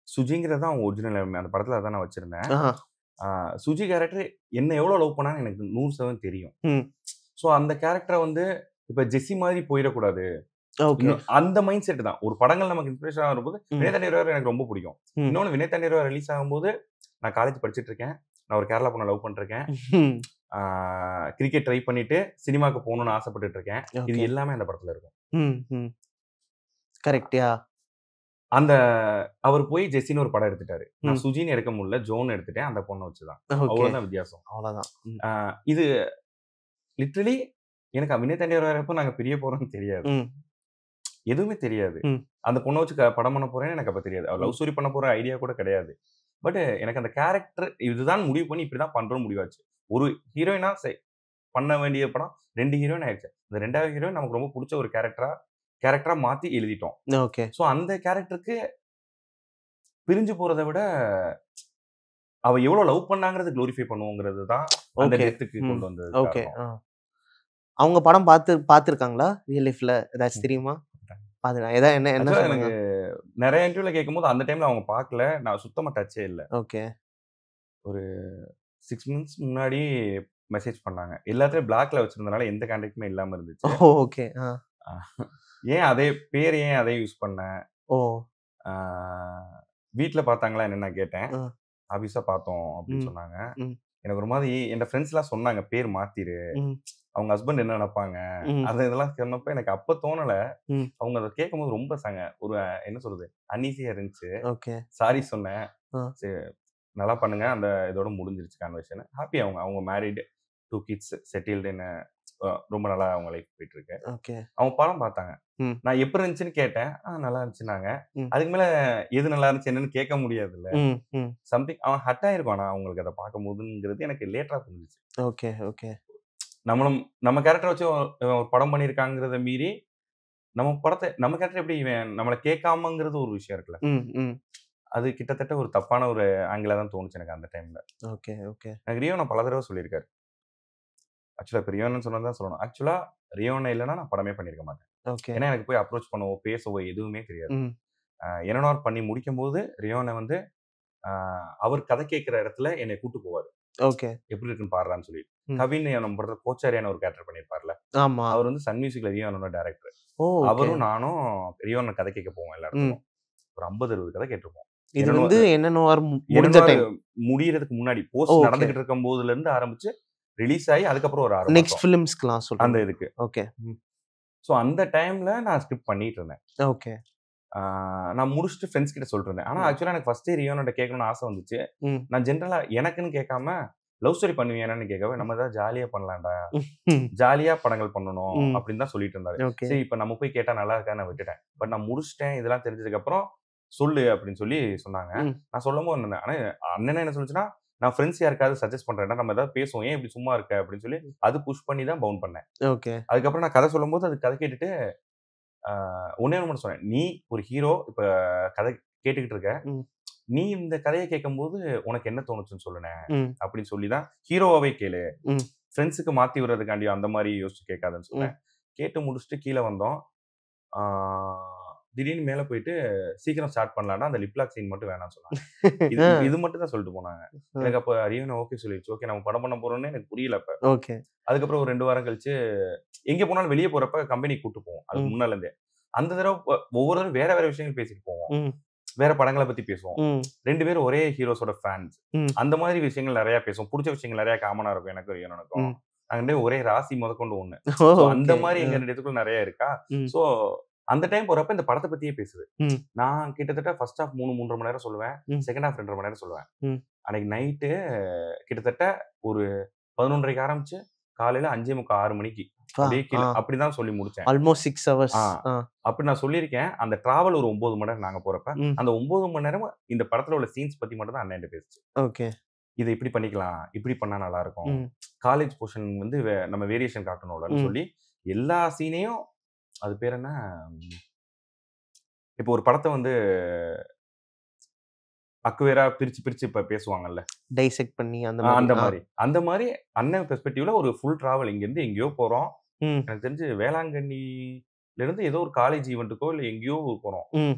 Speaker 1: சுஜிங்கிறது தான் அவங்க ஒரிஜினல் நேம். அந்த படத்துல அதான் நான் வச்சிருந்தேன்.
Speaker 2: ஆஹா.
Speaker 1: ஆ சுஜி கேரக்டர் என்ன எவ்வளோ லவ் பண்ணான்னு எனக்கு 100% தெரியும்.
Speaker 2: ம்.
Speaker 1: ஸோ அந்த கேரக்டர வந்து இப்ப ஜெஸ்ஸி மாதிரி போயிறக்கூடாது.
Speaker 2: ஓகே.
Speaker 1: இன்னும் அந்த மைண்ட் செட் தான். ஒரு படங்கள் நமக்கு இன்ஸ்பிரேஷனா வரும்போது,
Speaker 2: ம்.
Speaker 1: வினய் தண்ணீர் எனக்கு ரொம்ப பிடிக்கும்.
Speaker 2: ம்.
Speaker 1: இன்னொன்னு வினய் தண்ணீர் ரிலீஸ் ஆகும்போது, நான் காலேஜ் படிச்சுட்டு இருக்கேன். நான் ஒரு கேரளா பொண்ண லவ் பண்ணிருக்கேன்.
Speaker 2: ம்.
Speaker 1: ஆ கிரிக்கெட் ட்ரை பண்ணிட்டு, சினிமாக்கு போணும்னு ஆசைப்பட்டுட்டு இருக்கேன். இது
Speaker 2: ஓகே.
Speaker 1: எல்லாமே அந்த படத்துல இருக்கும்.
Speaker 2: ம். ம். கரெக்ட். யா.
Speaker 1: அந்த அவர் போய் ஜெஸ்ஸின்னு ஒரு படம் எடுத்துட்டாரு. நான்
Speaker 2: ம்.
Speaker 1: சுஜின்னு எடுக்க முடியல. ஜோன்னு எடுத்துட்டேன். அந்த பொண்ண வச்சு தான்.
Speaker 2: ஓகே.
Speaker 1: அவ்வளோதான் வித்தியாசம்.
Speaker 2: அவ்வளோதான். ம்.
Speaker 1: ஆ இது லிட்டரலி எனக்கு வினய் தண்ணீர் வரப்போ நாங்க பிரிய போறோம்னு தெரியாது.
Speaker 2: ம்.
Speaker 1: எதுவுமே தெரியாது.
Speaker 2: ம்.
Speaker 1: அந்த பொண்ண வச்சு படம் பண்ண போறேன்னு எனக்கு அப்ப தெரியாது.
Speaker 2: ம்.
Speaker 1: லவ் ஸ்டோரி பண்ண போற ஐடியா கூட கிடையாது. பட் எனக்கு அந்த கேரக்டர் இதுதான் முடிவு பண்ணி இப்படிதான் பண்றோம்னு முடிவாச்சு. ஒரு ஹீரோயினா பண்ண வேண்டிய படம் 2 ஹீரோயின் ஆயிடுச்சு. இந்த 2வது ஹீரோயின் நமக்கு ரொம்ப புடிச்ச ஒரு கேரக்டரா மாத்தி எழுதிட்டோம்.
Speaker 2: ஓகே.
Speaker 1: சோ அந்த கேரக்டருக்கு பிரிஞ்சு போறத விட, அவ எவ்வளவு லவ் பண்ணாங்கிறத குளோரிஃபை பண்ணுவோங்கிறது தான் அந்த
Speaker 2: ஓகே.
Speaker 1: டெத்துக்கு
Speaker 2: ம்.
Speaker 1: கொண்டு வந்தது
Speaker 2: ஓகே.
Speaker 1: காரணம்.
Speaker 2: அவங்க படம் பார்த்துருக்காங்களா? ரியல் லைஃப்ல ஏதாச்சும் தெரியுமா? என்ன என்ன என்ன
Speaker 1: ஆக்சுவலா
Speaker 2: சொன்னாங்க?
Speaker 1: எனக்கு நெறைய இன்டர்வியூல கேட்கும்போது அந்த டைம்ல அவங்க பார்க்கல. நான் சுத்தமா டச்சே இல்ல.
Speaker 2: ஓகே.
Speaker 1: ஒரு 6 மந்த்ஸ் முன்னாடி மெசேஜ் பண்ணாங்க. எல்லாத்தையும் பிளாக்ல வச்சிருந்தனால எந்த கான்டாக்ட்டுமே இல்லாம இருந்துச்சு.
Speaker 2: ஓகே. ஆ.
Speaker 1: ஏன் அதே பேர் ஏன் அதே யூஸ் பண்ண?
Speaker 2: ஓ!
Speaker 1: ஆ வீட்ல பார்த்தாங்களா என்னன்னு நான் கேட்டேன்.
Speaker 2: அ.
Speaker 1: ஆபீஸா பார்த்தோம் அப்படின்னு
Speaker 2: ம்.
Speaker 1: சொன்னாங்க.
Speaker 2: ம்.
Speaker 1: எனக்கு ஒரு மாரி என் ஃப்ரெண்ட்ஸ்லாம் சொன்னாங்க, பேர் மாத்திரு.
Speaker 2: ம்.
Speaker 1: அவங்க ஹஸ்பண்ட் என்ன நெனைப்பாங்க?
Speaker 2: ம்.
Speaker 1: இதெல்லாம் சொன்னப்ப எனக்கு அப்ப தோணல.
Speaker 2: ம்.
Speaker 1: அவங்க அத கேட்கும்போது ரொம்ப ஒரு என்ன சொல்றது? அன்ஈசியா இருந்துச்சு.
Speaker 2: ஓகே.
Speaker 1: சாரி சொன்னேன்.
Speaker 2: ஆ.
Speaker 1: சரி நல்லா பண்ணுங்க. அந்த இதோட முடிஞ்சிருச்சு கான்வர்சேஷன். ஹாப்பி அவங்க. அவங்க மேரிட் 2 கிட்ஸ் செட்டில்டுன்னு ரொம்ப நல்லா அவங்க லைஃப் போயிட்டு இருக்கு.
Speaker 2: ஓகே.
Speaker 1: அவங்க படம் பார்த்தாங்க.
Speaker 2: ம்.
Speaker 1: நான் எப்படி இருந்துச்சுன்னு கேட்டேன். நல்லா இருந்துச்சுன்னாங்க.
Speaker 2: ம்.
Speaker 1: அதுக்கு மேல எது நல்லா இருந்துச்சு என்னன்னு கேட்க முடியாதுல்ல.
Speaker 2: ம். ம்.
Speaker 1: சம்திங் அவன் ஹர்ட் ஆயிருக்கும். ஆனா அவங்களுக்கு அத பார்க்கும்போதுங்கிறது எனக்கு லேட்டா புரிஞ்சுச்சு.
Speaker 2: Okay, okay.
Speaker 1: நம்ம கேரக்டர வச்சு இவன் ஒரு படம் பண்ணியிருக்காங்கிறத மீறி, நம்ம கேரக்டர் எப்படி இவன் நம்மள கேட்காமங்கிறது ஒரு விஷயம் இருக்குல்ல.
Speaker 2: ம். ம்.
Speaker 1: அது கிட்டத்தட்ட ஒரு தப்பான ஒரு ஆங்கிலா தான் தோணுச்சு எனக்கு அந்த டைம்ல.
Speaker 2: Okay, okay.
Speaker 1: எனக்கு ரியோனா பல தடவ சொல்லியிருக்காரு. ஆக்சுவலா இப்ப ரியோன்னு சொன்னது தான் சொல்லணும். ஆக்சுவலா ரியோனா இல்லன்னா நான் படமே பண்ணியிருக்க மாட்டேன்.
Speaker 2: ஓகே.
Speaker 1: ஏன்னா எனக்கு போய் அப்ரோச் பண்ணவோ, பேசவோ எதுவுமே தெரியாது.
Speaker 2: ம்.
Speaker 1: என்என்ஆர் பண்ணி முடிக்கும்போது ரியோன வந்து அவர் கதை கேட்கிற இடத்துல என்னை கூட்டு போவாரு.
Speaker 2: ஓகே.
Speaker 1: எப்படி இருக்குன்னு பாருடான்னு சொல்லிட்டு.
Speaker 2: ம்.
Speaker 1: கவின் நம்ம படத்துல கோச்சாரியான ஒரு கேரக்டர் பண்ணியிருப்பார்ல.
Speaker 2: ஆமா.
Speaker 1: அவர் வந்து சன் மியூசிக்ல ரியோனோட டைரக்டர்.
Speaker 2: ஓ! ஓகே.
Speaker 1: அவரும் நானும் ரியோன கதை கேட்க போவோம் எல்லா
Speaker 2: ம்.
Speaker 1: இடத்துக்கும். ஒரு 50, 60 கதை கேட்டிருப்போம்.
Speaker 2: இது
Speaker 1: என்னென்னோ
Speaker 2: வந்து என்னென்னவார் முடிஞ்ச
Speaker 1: என்னென்னோ
Speaker 2: டைம்.
Speaker 1: முடியறதுக்கு முன்னாடி
Speaker 2: ஓ!
Speaker 1: Post
Speaker 2: okay.
Speaker 1: நடந்துகிட்டு இருக்கும்போதுல இருந்து ஆரம்பிச்சு ரிலீஸ் ஆகி அதுக்கப்புறம் ஒரு 6
Speaker 2: நெக்ஸ்ட்
Speaker 1: மாசம்.
Speaker 2: ஃபிலிம்ஸ்க்குலாம்
Speaker 1: அந்த
Speaker 2: சொல்றீங்க.
Speaker 1: இதுக்கு.
Speaker 2: ஓகே. ம்.
Speaker 1: ஸோ அந்த டைம்ல நான் ஸ்கிரிப்ட் பண்ணிட்டு இருந்தேன்.
Speaker 2: ஓகே.
Speaker 1: நான் முடிச்சுட்டு ஃப்ரெண்ட்ஸ் கிட்ட சொல்லிட்டு இருந்தேன். ஆனா
Speaker 2: ம்.
Speaker 1: ஆக்சுவலா எனக்கு ஃபர்ஸ்ட்டே ரியோனோட கேட்கணும்னு ஆசை வந்துச்சு.
Speaker 2: ம்.
Speaker 1: நான் ஜென்ரலா எனக்குன்னு கேட்காம லவ் ஸ்டோரி பண்ணுவீங்கன்னு கேட்கவே, நம்ம ஏதாவது ஜாலியா பண்ணலாம்டா.
Speaker 2: ம்.
Speaker 1: ஜாலியா படங்கள் பண்ணணும்
Speaker 2: ம்.
Speaker 1: அப்படின்னு தான் சொல்லிட்டு இருந்தாரு.
Speaker 2: ஓகே.
Speaker 1: சரி இப்ப நம்ம போய் கேட்டா நல்லா இருக்கான்னு நான் விட்டுட்டேன். பட் நான் முடிச்சுட்டேன். இதெல்லாம் தெரிஞ்சதுக்கு அப்புறம் சொல்லு அப்படின்னு சொல்லி சொன்னாங்க.
Speaker 2: ம்.
Speaker 1: நான் சொல்லும்போது இருந்தேன். ஆனா அண்ணன் என்ன சொல்லுச்சுன்னா, நான் ஃப்ரெண்ட்ஸ் யாருக்காவது சஜெஸ்ட் பண்றேன்டா. நம்ம ஏதாவது பேசுவோம். ஏன் இப்படி சும்மா இருக்க அப்படின்னு சொல்லி அது புஷ் பண்ணி தான் பவுண்ட் பண்ணேன்.
Speaker 2: ஓகே.
Speaker 1: அதுக்கப்புறம் நான் கதை சொல்லும்போது அது கதை கேட்டுட்டு ஒண்ணே ஒண்ணு மட்டும் சொன்னேன். நீ ஒரு ஹீரோ இப்ப கதை கேட்டுக்கிட்டு இருக்க.
Speaker 2: ம்.
Speaker 1: நீ இந்த கதைய கேட்கும்போது உனக்கு என்ன தோணுச்சுன்னு சொல்லுனேன்.
Speaker 2: ம்.
Speaker 1: அப்படின்னு சொல்லி தான் ஹீரோவாவே கேளு.
Speaker 2: ம்.
Speaker 1: ஃப்ரெண்ட்ஸுக்கு மாத்தி விடுறதுக்காண்டி அந்த மாரி யோசிச்சு கேட்காதன்னு
Speaker 2: ம்.
Speaker 1: சொன்னேன். கேட்டு முடிச்சுட்டு கீழ வந்தோம். ஆ திடீர்னு மேல போயிட்டு சீக்கிரம் ஸ்டார்ட் பண்ணலாம்டா. அந்த லிப் லாக் சீன் மட்டும் வேணாம்னு சொன்னாங்க.
Speaker 2: ஆ.
Speaker 1: இது மட்டும் தான் சொல்லிட்டு போனாங்க.
Speaker 2: ஆ.
Speaker 1: எனக்கு அப்ப ரியோனா ஓகே சொல்லிருச்சு. ஓகே நம்ம படம் பண்ண போறோம்னு எனக்கு புரியல அப்ப.
Speaker 2: ஓகே.
Speaker 1: அதுக்கப்புறம் ஒரு 2 வாரம் கழிச்சு எங்க போனாலும் வெளிய போறப்ப கம்பெனிக்கு கூட்டு போவோம். அதுக்கு
Speaker 2: ம்.
Speaker 1: முன்னால இருந்தே. அந்த தடவ ஒவ்வொரு தடவ வேற வேற விஷயங்கள் பேசிட்டு போவோம்.
Speaker 2: ம்.
Speaker 1: வேற படங்கள பத்தி பேசுவோம்.
Speaker 2: ம்.
Speaker 1: 2 பேரும் ஒரே ஹீரோஸோட ஃபேன்ஸ்.
Speaker 2: ம்.
Speaker 1: அந்த மாதிரி விஷயங்கள் நெறைய பேசுவோம். புடிச்ச விஷயங்கள் நெறைய காமனா இருக்கும் எனக்கும் ரியோனுக்கும்.
Speaker 2: ம்.
Speaker 1: நாங்க 2 பேரும் ஒரே ராசி முதற்கொண்டு ஒண்ணு.
Speaker 2: ஓ!
Speaker 1: ஸோ அந்த
Speaker 2: ஓகே.
Speaker 1: மாரி எங்க 2 பேத்துக்குள்ள நெறைய இருக்கா.
Speaker 2: ம்.
Speaker 1: ஸோ அந்த டைம் போறப்ப இந்த படத்த பத்தியே பேசுது.
Speaker 2: ம்.
Speaker 1: நான் கிட்டத்தட்ட ஃபர்ஸ்ட் ஹாஃப் 3, 3 1/2 மணி நேரம் சொல்லுவேன்.
Speaker 2: ம்.
Speaker 1: செகண்ட் ஹாஃப் 2 1/2 மணி நேரம் சொல்லுவேன்.
Speaker 2: ம்.
Speaker 1: அன்னைக்கு நைட்டு கிட்டத்தட்ட ஒரு 11:30க்கு ஆரம்பிச்சு, காலையில 5:45, 6 மணிக்கு அப்படியே கீழ
Speaker 2: ஆ.
Speaker 1: அப்படிதான் சொல்லி முடிச்சேன்.
Speaker 2: Almost 6 hours.
Speaker 1: ஆ.
Speaker 2: ஆ.
Speaker 1: அப்படி நான் சொல்லியிருக்கேன். அந்த டிராவல் ஒரு 9 மணி நேரம் நாங்க போறப்ப.
Speaker 2: ம்.
Speaker 1: அந்த 9 மணி நேரமும் இந்த படத்துல உள்ள சீன்ஸ் பத்தி மட்டும் தான் அண்ணன்ட்ட பேசுச்சு.
Speaker 2: ஓகே.
Speaker 1: இத இப்படி பண்ணிக்கலாம். இப்படி பண்ணா நல்லா இருக்கும்.
Speaker 2: ம்.
Speaker 1: காலேஜ் போர்ஷன் வந்து நம்ம வேரியேஷன் காட்டணும்லன்னு
Speaker 2: ம்.
Speaker 1: சொல்லி எல்லா சீனையும் அது பேர் என்ன? இப்போ ஒரு படத்த வந்து அக்குவேரா பிரிச்சு பிரிச்சு இப்ப பேசுவாங்கல்ல.
Speaker 2: டைசெக்ட் பண்ணி அந்த மாரி.
Speaker 1: அந்த
Speaker 2: ஆ.
Speaker 1: மாரி. அந்த மாரி அண்ணன் பெர்ஸ்பெக்டிவ்ல ஒரு ஃபுல் டிராவல் இங்கேருந்து எங்கேயோ போறோம்.
Speaker 2: ம்.
Speaker 1: எனக்கு தெரிஞ்சு வேளாங்கண்ணிலருந்து ஏதோ ஒரு காலேஜ் ஈவென்ட்டுக்கோ இல்ல எங்கேயோ போறோம்.
Speaker 2: ம்.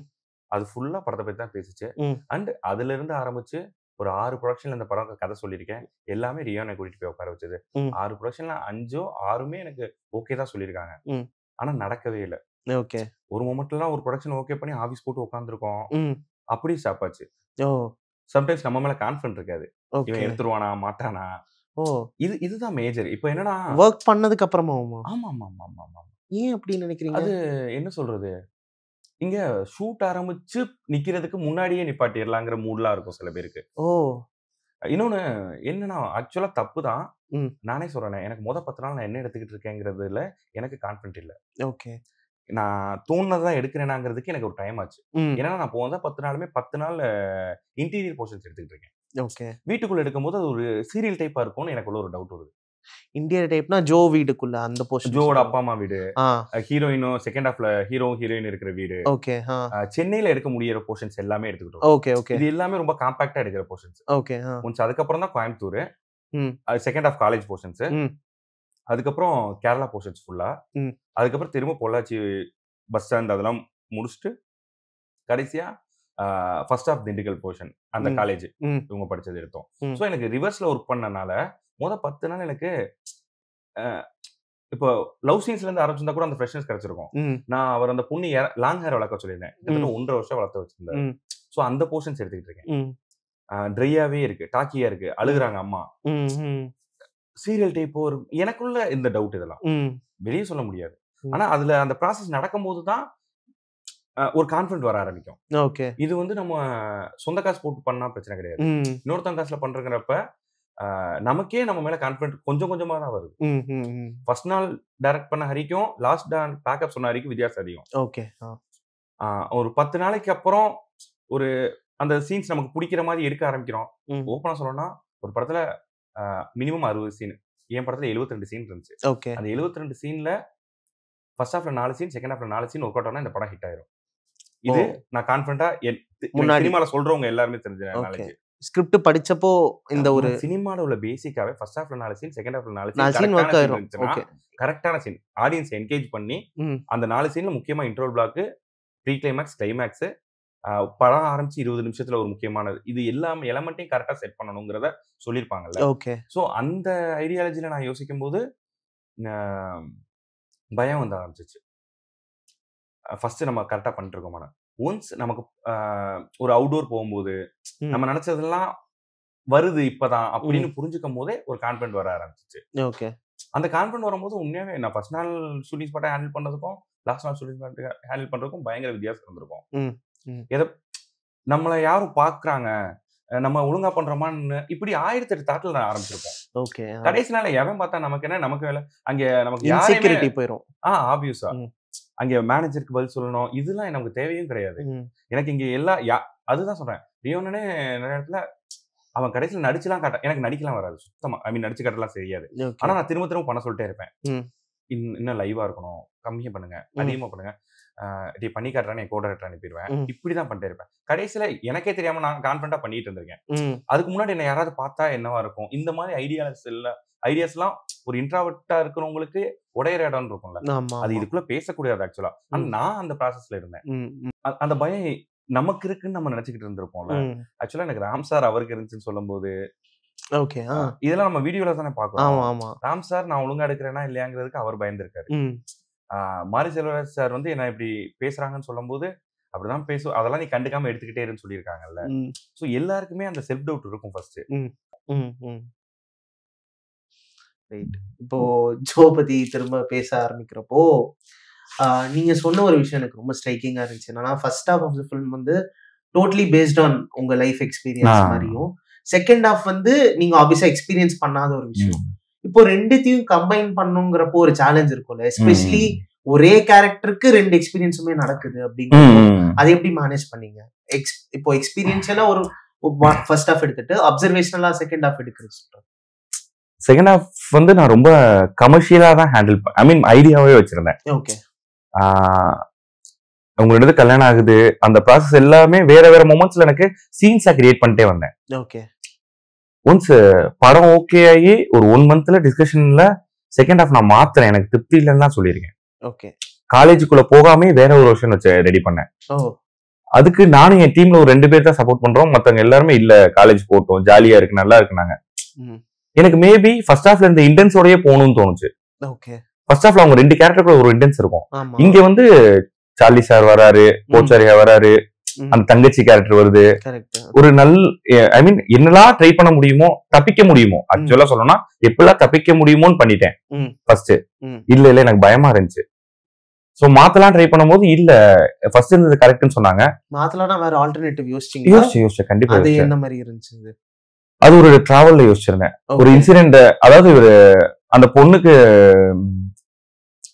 Speaker 1: அது ஃபுல்லா படத்த பத்தி தான் பேசுச்சு.
Speaker 2: ம்.
Speaker 1: அண்ட் அதுலருந்து ஆரம்பிச்சு ஒரு 6 புரொடக்ஷன்ல இந்த படம் கதை சொல்லியிருக்கேன். எல்லாமே ரியோனை கூட்டிட்டு போய் உட்கார வச்சது.
Speaker 2: ம்.
Speaker 1: 6 புரொடக்ஷன்ல 5ஓ 6மே எனக்கு ஓகே தான் சொல்லியிருக்காங்க.
Speaker 2: ம்.
Speaker 1: ஆனா நடக்கவே இல்ல.
Speaker 2: ஓகே.
Speaker 1: ஒரு மொமெண்ட்லாம் ஒரு புரொடக்ஷன் ஓகே பண்ணி ஆஃபீஸ் போட்டு உட்கார்ந்துருக்கோம்.
Speaker 2: ம்.
Speaker 1: அப்படியே ஸ்டாப் ஆச்சு.
Speaker 2: ஓ!
Speaker 1: சம்டைம்ஸ் நம்ம மேல கான்ஃபிடன்ட் இருக்காது.
Speaker 2: ஓகே.
Speaker 1: இவன் எடுத்துருவானா? மாட்டானா?
Speaker 2: ஓ!
Speaker 1: இதுதான் மேஜர். இப்ப என்னன்னா
Speaker 2: வொர்க் பண்ணதுக்கு அப்புறமாவுமா?
Speaker 1: ஆமாமாமாமாமா.
Speaker 2: ஏன் அப்படி நினைக்கிறீங்க?
Speaker 1: அது என்ன சொல்றது? இங்க ஷூட் ஆரம்பிச்சு நிக்கிறதுக்கு முன்னாடியே நிப்பாட்டிறலாங்கிற மூட்லாம் இருக்கும் சில பேருக்கு.
Speaker 2: ஓ!
Speaker 1: இன்னொன்னு என்னன்னா, ஆக்சுவலா தப்பு தான்.
Speaker 2: ம்.
Speaker 1: நானே சொல்றேனே, எனக்கு 10 நாள் நான் என்ன எடுத்துக்கிட்டு இருக்கேங்கிறதுல எனக்கு கான்ஃபிடன்ட் இல்ல.
Speaker 2: ஓகே.
Speaker 1: நான் தோணுனத தான் எடுக்கிறேனாங்கிறதுக்கு எனக்கு ஒரு டைம் ஆச்சு.
Speaker 2: ம்.
Speaker 1: ஏன்னா நான் போன 10 நாளுமே 10 நாள் இன்டீரியர் போர்ஷன்ஸ் எடுத்துக்கிட்டு இருக்கேன்.
Speaker 2: ஓகே.
Speaker 1: வீட்டுக்குள்ள எடுக்கும்போது அது ஒரு சீரியல் டைப்பா இருக்கும்னு எனக்குள்ள ஒரு டவுட் வருது.
Speaker 2: இந்தியன் டைப்னா ஜோ வீடுக்குள்ள அந்த போர்ஷன்.
Speaker 1: ஜோவோட அப்பா, அம்மா வீடு,
Speaker 2: ஆ.
Speaker 1: ஹீரோயினும் செகண்ட் ஹாஃப்ல ஹீரோவும் ஹீரோயின் இருக்கிற வீடு,
Speaker 2: ஓகே. ஆ.
Speaker 1: சென்னையில எடுக்க முடியிற போர்ஷன்ஸ் எல்லாமே எடுத்துக்கிட்டோம்.
Speaker 2: Okay, okay.
Speaker 1: இது எல்லாமே ரொம்ப காம்பாக்ட்டா எடுக்கிற போர்ஷன்ஸ்.
Speaker 2: ஓகே. ஆ.
Speaker 1: ஒன்ஸ் அதுக்கப்புறம் தான் கோயம்புத்தூர்.
Speaker 2: ம்.
Speaker 1: அது செகண்ட் ஹாஃப் காலேஜ் போர்ஷன்ஸ்.
Speaker 2: ம்.
Speaker 1: அதுக்கப்புறம் கேரளா போர்ஷன்ஸ் ஃபுல்லா.
Speaker 2: ம்.
Speaker 1: அதுக்கப்புறம் திரும்ப பொள்ளாச்சி பஸ் ஸ்டாண்ட் அதெல்லாம் முடிச்சுட்டு, கடைசியா ஃபர்ஸ்ட் ஹாஃப் திண்டுக்கல் போர்ஷன் அந்த
Speaker 2: ம்.
Speaker 1: காலேஜ்
Speaker 2: ம்.
Speaker 1: இவங்க படிச்சது எடுத்தோம்.
Speaker 2: ம்.
Speaker 1: ஸோ எனக்கு ரிவர்ஸ்ல ஒர்க் பண்ணனால, 10 நாள் எனக்கு அ இப்போ லவ் சீன்ஸ்ல இருந்து ஆரம்பிச்சிருந்தா கூட அந்த ஃப்ரெஷ்னஸ் கிடைச்சிருக்கும்.
Speaker 2: ம்.
Speaker 1: நான் அவர் அந்த பொண்ணு லாங் ஹேர் வளர்க்க சொல்லியிருந்தேன். கிட்டத்தட்ட
Speaker 2: ம்.
Speaker 1: 1 1/2 வருஷம் வளர்த்து வச்சிருந்தாரு.
Speaker 2: ம்.
Speaker 1: ஸோ அந்த போர்ஷன்ஸ் எடுத்துக்கிட்டு இருக்கேன்.
Speaker 2: ம்.
Speaker 1: ட்ரையாவே இருக்கு. டாக்கியா இருக்கு. அழுகுறாங்க அம்மா.
Speaker 2: ம். ம்.
Speaker 1: சீரியல் டைப் ஒரு எனக்குள்ள இந்த டவுட் இதெல்லாம்.
Speaker 2: ம்.
Speaker 1: வெளிய சொல்ல முடியாது.
Speaker 2: ம்.
Speaker 1: ஆனா அதுல அந்த ப்ராசஸ் நடக்கும்போது தான் ஒரு கான்ஃபிடன்ட் வர ஆரம்பிக்கும்.
Speaker 2: ஓகே.
Speaker 1: இது வந்து நம்ம சொந்த காசு போட்டு பண்ணா பிரச்சனை கிடையாது.
Speaker 2: ம்.
Speaker 1: இன்னொருத்தவங்க காசுல பண்றங்கிறப்ப நமக்கே நம்ம மேல கான்ஃபிடன்ட் கொஞ்சம் கொஞ்சமா தான் வருது. ஃபர்ஸ்ட் நாள் டைரக்ட் பண்ண ஹரிக்கும் லாஸ்ட் பேக்கப் சொன்ன ஹரிக்கும் வித்தியாசம் அதிகம்.
Speaker 2: ஓகே.
Speaker 1: ஒரு 10 நாளைக்கு அப்புறம் ஒரு அந்த சீன்ஸ் நமக்கு பிடிக்கிற மாதிரி எடுக்க ஆரம்பிக்கிறோம். ஓப்பனா சொல்லணும்னா ஒரு படத்துல மினிமம் 60 சீன், என் படத்துல 72 சீன் இருந்துச்சு.
Speaker 2: ஓகே.
Speaker 1: அந்த 72 சீன்ல ஃபர்ஸ்ட் ஹாஃப்ல 4 சீன், செகண்ட் ஹாஃப்ல 4 சீன் ஒர்க் அவுட் ஆனா இந்த படம் ஹிட் ஆயிரும். இது நான் கான்ஃபிடண்டா முன்னாடி சினிமால சொல்றவங்க எல்லாருமே தெரிஞ்ச நாலேஜ்.
Speaker 2: ஸ்கிரிப்ட் படிச்சப்போ இந்த ஒரு
Speaker 1: சினிமால உள்ள பேசிக்காவே ஃபர்ஸ்ட் ஹாஃப்ல 4 சீன், செகண்ட் ஹாஃப்ல 4
Speaker 2: சீன்
Speaker 1: சீன்
Speaker 2: ஒர்க் ஆயிரும். ஓகே.
Speaker 1: கரெக்டான சீன் ஆடியன்ஸ் என்கேஜ் பண்ணி அந்த 4 சீன்ல முக்கியமா இன்ட்ரோல் பிளாக், ப்ரீ கிளைமாக்ஸ், கிளைமாக்ஸ், படம் ஆரம்பிச்சு 20 நிமிஷத்துல ஒரு முக்கியமானது, இது எல்லாமே எலமெண்ட்டையும் கரெக்டா செட் பண்ணணுங்கிறத சொல்லியிருப்பாங்கல்ல.
Speaker 2: ஓகே.
Speaker 1: ஸோ அந்த ஐடியாலஜில நான் யோசிக்கும் போது பயம் வந்து ஆரம்பிச்சிச்சு. ஃபர்ஸ்ட் நம்ம கரெக்டா பண்ணிட்டு இருக்கோம். ஒன்ஸ் நமக்கு ஒரு அவுட்டோர் போகும்போது நம்ம நினைச்சதெல்லாம் வருது இப்பதான் அப்படின்னு புரிஞ்சுக்கும் போதே ஒரு கான்ஃபிடன்ட் வர ஆரம்பிச்சிச்சு.
Speaker 2: ஓகே.
Speaker 1: அந்த கான்ஃபிடன்ட் வரும்போது உண்மையாவே நான் ஃபர்ஸ்ட் நாள் ஷூட்டிங் ஸ்பாட்டை ஹேண்டில் பண்ணதுக்கும் லாஸ்ட் நாள் ஷூட்டிங் ஸ்பாட்டை ஹேண்டில் பண்றதுக்கும் பயங்கர வித்தியாசம் இருந்திருக்கும். எதை நம்மளை யாரும் பாக்குறாங்க, நம்ம ஒழுங்கா பண்றோமான்னு இப்படி 1008 தாட்ல ஆரம்பிச்சிருப்போம்.
Speaker 2: ஓகே.
Speaker 1: கடைசி நாள் எவன் பார்த்தா நமக்கு என்ன, நமக்கு வேலை, அங்க நமக்கு
Speaker 2: இன்செக்யூரிட்டி போயிடும்.
Speaker 1: ஆப்வியஸா அங்க மேனேஜருக்கு பதில் சொல்லணும், இதெல்லாம் நமக்கு தேவையும் கிடையாது. எனக்கு இங்க அதுதான் சொல்றேன், லியோனே நிறைய இடத்துல அவன் கடைசியில் நடிச்சுலாம் காட்ட, எனக்கு நடிக்கலாம் வராது சுத்தமா. ஐ மீன் நடிச்சு காட்டலாம் தெரியாது. ஆனா நான் திரும்ப திரும்ப பண்ண சொல்லிட்டே இருப்பேன். இன்னும் லைவா இருக்கணும், கம்மியா பண்ணுங்க, அதிகமா பண்ணுங்க, இப்படி பண்ணி காட்டுறான்னு என் கோட அனுப்பிடுவேன். இப்படிதான் பண்ணிட்டே இருப்பேன். கடைசியில எனக்கே தெரியாம நான் கான்ஃபிடண்டா பண்ணிட்டு இருந்திருக்கேன். அதுக்கு முன்னாடி என்ன யாராவது பார்த்தா என்னவா இருக்கும், இந்த மாதிரி ஐடியாஸ் எல்லாம் ஒரு இன்ட்ராவர்ட்டா இருக்கிறவங்களுக்கு உடையிற இடம் இருக்கும்ல, அது இதுக்குள்ள பேசக்கூடாது ஆக்சுவலா. ஆனா நான் அந்த ப்ராசஸ்ல இருந்தேன். அந்த பயம் நமக்கு இருக்குன்னு நம்ம நினைச்சுக்கிட்டு இருந்திருப்போம்ல. ஆக்சுவலா எனக்கு ராம் சார் அவருக்கு இருந்துச்சுன்னு சொல்லும் போது
Speaker 2: ஓகே.
Speaker 1: இதெல்லாம் நம்ம வீடியோல தானே பாக்குறோம். ராம் சார் நான் ஒழுங்கா எடுக்கிறேன்னா இல்லையாங்கிறதுக்கு அவர் பயந்துருக்காரு. மாரி செல்வராஜ் சார் வந்து என்ன இப்படி பேசுறாங்கன்னு சொல்லும் போது அப்படிதான் பேசும், அதெல்லாம் நீ கண்டுக்காம எடுத்துக்கிட்டே இருன்னு சொல்லியிருக்காங்கல்ல. சோ எல்லாருக்குமே அந்த செல்ஃப் டவுட் இருக்கும் ஃபர்ஸ்ட்.
Speaker 2: இப்போ ஜோ பத்தி திரும்ப பேச ஆரம்பிக்கிறப்போ நீங்க சொன்ன ஒரு விஷயம் எனக்கு ரொம்ப ஸ்ட்ரைக்கிங்கா இருந்துச்சு. என்னன்னா first half of the film வந்து டோட்டலி பேஸ்ட் ஆன் உங்க லைஃப் எக்ஸ்பீரியன்ஸ் மாதிரியும், செகண்ட் ஹாஃப் வந்து நீங்க ஆப்வியஸா எக்ஸ்பீரியன்ஸ் பண்ணாத ஒரு விஷயம். இப்போ ரெண்டுத்தையும் கம்பைன் பண்ணுங்கிறப்போ ஒரு சேலஞ்ச் இருக்கும்ல, எஸ்பெஷலி ஒரே கேரக்டருக்கு 2 எக்ஸ்பீரியன்ஸுமே நடக்குது அப்படிங்கிறப்போ அதை எப்படி மேனேஜ் பண்ணீங்க? இப்போ எக்ஸ்பீரியன்ஷியலா ஒரு ஃபர்ஸ்ட் ஹாஃப் எடுத்துட்டு அப்சர்வேஷனலா செகண்ட் ஹாஃப் எடுக்கிறது சொல்றேன்.
Speaker 1: செகண்ட் ஹாஃப் வந்து நான் ரொம்ப கமர்ஷியலா தான் ஹேண்டில் ஐ மீன் ஐடியாவே வச்சிருந்தேன்.
Speaker 2: ஓகே.
Speaker 1: உங்களோட கல்யாணம் ஆகுது, அந்த ப்ராசஸ் எல்லாமே வேற வேற மொமெண்ட்ஸ்ல எனக்கு சீன்ஸா கிரியேட் பண்ணிட்டே வந்தேன்.
Speaker 2: ஓகே.
Speaker 1: ஒன்ஸ் படம் ஓகே ஆகி ஒரு 1 மந்த்ல டிஸ்கஷன்ல செகண்ட் ஹாஃப் நான் மாத்துறேன், எனக்கு திருப்தி இல்லைன்னு தான் சொல்லியிருக்கேன்.
Speaker 2: ஓகே.
Speaker 1: காலேஜுக்குள்ள போகாமே வேற ஒரு வருஷன் வச்சு ரெடி பண்ணேன். அதுக்கு நானும் என் டீம்ல ஒரு 2 பேர் தான் சப்போர்ட் பண்றோம், மத்தவங்க எல்லாருமே இல்ல காலேஜ் போட்டோம், ஜாலியா இருக்கு, நல்லா இருக்குனாங்க. எனக்கு மேபி ஃபர்ஸ்ட் ஹாஃப்ல இந்த இன்டென்ஸோடயே போகணும்னு தோணுச்சு.
Speaker 2: ஓகே.
Speaker 1: ஃபர்ஸ்ட் ஹாஃப்ல அவங்க 2 கேரக்டருக்குள்ள ஒரு இன்டென்ஸ் இருக்கும். இங்க வந்து சார்லி சார் வராரு, போச்சாரியா வராரு, அந்த தங்கச்சி கேரக்டர் வருது. ஒரு ஐ மீன் என்னெல்லாம் ட்ரை பண்ண முடியுமோ, தப்பிக்க முடியுமோ, ஆக்சுவலா சொல்லணும்னா எப்பெல்லாம் தப்பிக்க முடியுமோன்னு பண்ணிட்டேன் ஃபர்ஸ்ட். இல்ல எனக்கு பயமா இருந்துச்சு. சோ மாத்தலாம் ட்ரை பண்ணும்போது இல்ல ஃபர்ஸ்ட் இருந்தது கரெக்ட்னு சொன்னாங்க.
Speaker 2: மாத்தலாம்னா வேற ஆல்டர்னேட்டிவ் யோசிச்சேன் கண்டிப்பா. அது என்ன மாதிரி இருந்துச்சு?
Speaker 1: அது ஒரு டிராவல்ல யோசிச்சிருந்தேன். ஒரு இன்சிடென்ட், அதாவது ஒரு அந்த பொண்ணுக்கு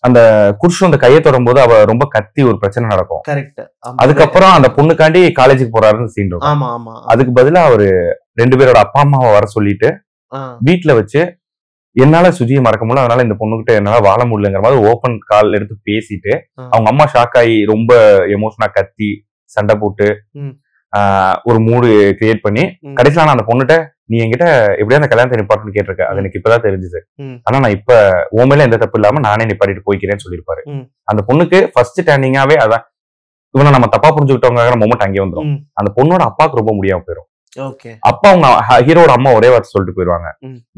Speaker 1: அந்த குருஷன் அந்த கையை தொடும் போது அவ ரொம்ப கத்தி ஒரு பிரச்சனை நடக்கும். அதுக்கப்புறம் அந்த பொண்ணுக்காண்டி காலேஜுக்கு போறாருன்னு சீன் இருக்கும். அதுக்கு பதிலா அவரு 2 பேரோட அப்பா அம்மாவை வர சொல்லிட்டு வீட்டுல வச்சு என்னால சுஜியை மறக்க முடியல, அதனால இந்த பொண்ணுகிட்ட என்னால வாழ முடியலங்கிற மாதிரி ஓபன் கால் எடுத்து பேசிட்டு அவங்க அம்மா ஷாக் ஆகி ரொம்ப எமோஷனா கத்தி சண்டை போட்டு ஒரு மூடு கிரியேட் பண்ணி கடைசியில நான் அந்த பொண்ணுகிட்ட நீ என்கிட்ட எப்படியா அந்த கல்யாணத்தை நிப்பாட்டுன்னு கேட்டிருக்க, அது எனக்கு இப்பதான் தெரிஞ்சுது, ஆனா நான் இப்ப உண்மையில எந்த தப்பு இல்லாம நானே நிப்பாட்டிட்டு போய்க்கிறேன்னு சொல்லியிருப்பாரு. அந்த பொண்ணுக்கு ஃபர்ஸ்ட் ஸ்டாண்டிங்காவே அதான், இவனை நம்ம தப்பா புரிஞ்சுக்கிட்டவங்க மொமெண்ட் அங்கே வந்துடும். அந்த பொண்ணோட அப்பாவுக்கு ரொம்ப முடியாம போயிடும். அப்பா அவங்க ஹீரோட அம்மா ஒரே வார்த்தை சொல்லிட்டு போயிருவாங்க,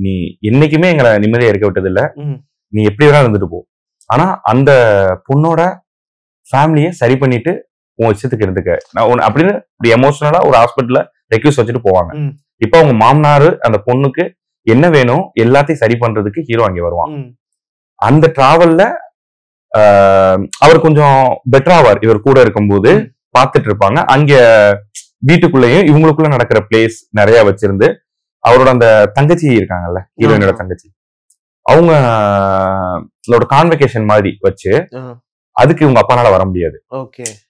Speaker 1: நீ என்னைக்குமே எங்களை நிம்மதியா இருக்க விட்டது இல்ல, நீ எப்படி வேணா இருந்துட்டு போ, ஆனா அந்த பொண்ணோட ஃபேமிலியை சரி பண்ணிட்டு உன் இஷ்டத்துக்கு இருந்துக்க நான் அப்படின்னு எமோஷனலா ஒரு ஹாஸ்பிட்டல்ல ரெக்யூஸ் வச்சுட்டு போவாங்க. இப்ப அவங்க மாமனாரு அந்த பொண்ணுக்கு என்ன வேணும் எல்லாத்தையும் சரி பண்றதுக்கு ஹீரோ அங்கே வருவான். அந்த டிராவல்ல அவர் கொஞ்சம் பெட்டராவார், இவர் கூட இருக்கும்போது பாத்துட்டு இருப்பாங்க. அங்க வீட்டுக்குள்ளேயும் இவங்களுக்குள்ள நடக்கிற பிளேஸ் நிறைய வச்சிருந்து அவரோட அந்த தங்கச்சி இருக்காங்கல்ல, ஹீரோயினோட தங்கச்சி, அவங்களோட கான்வெகேஷன் மாதிரி வச்சு அதுக்கு இவங்க அப்பானால வர முடியாது.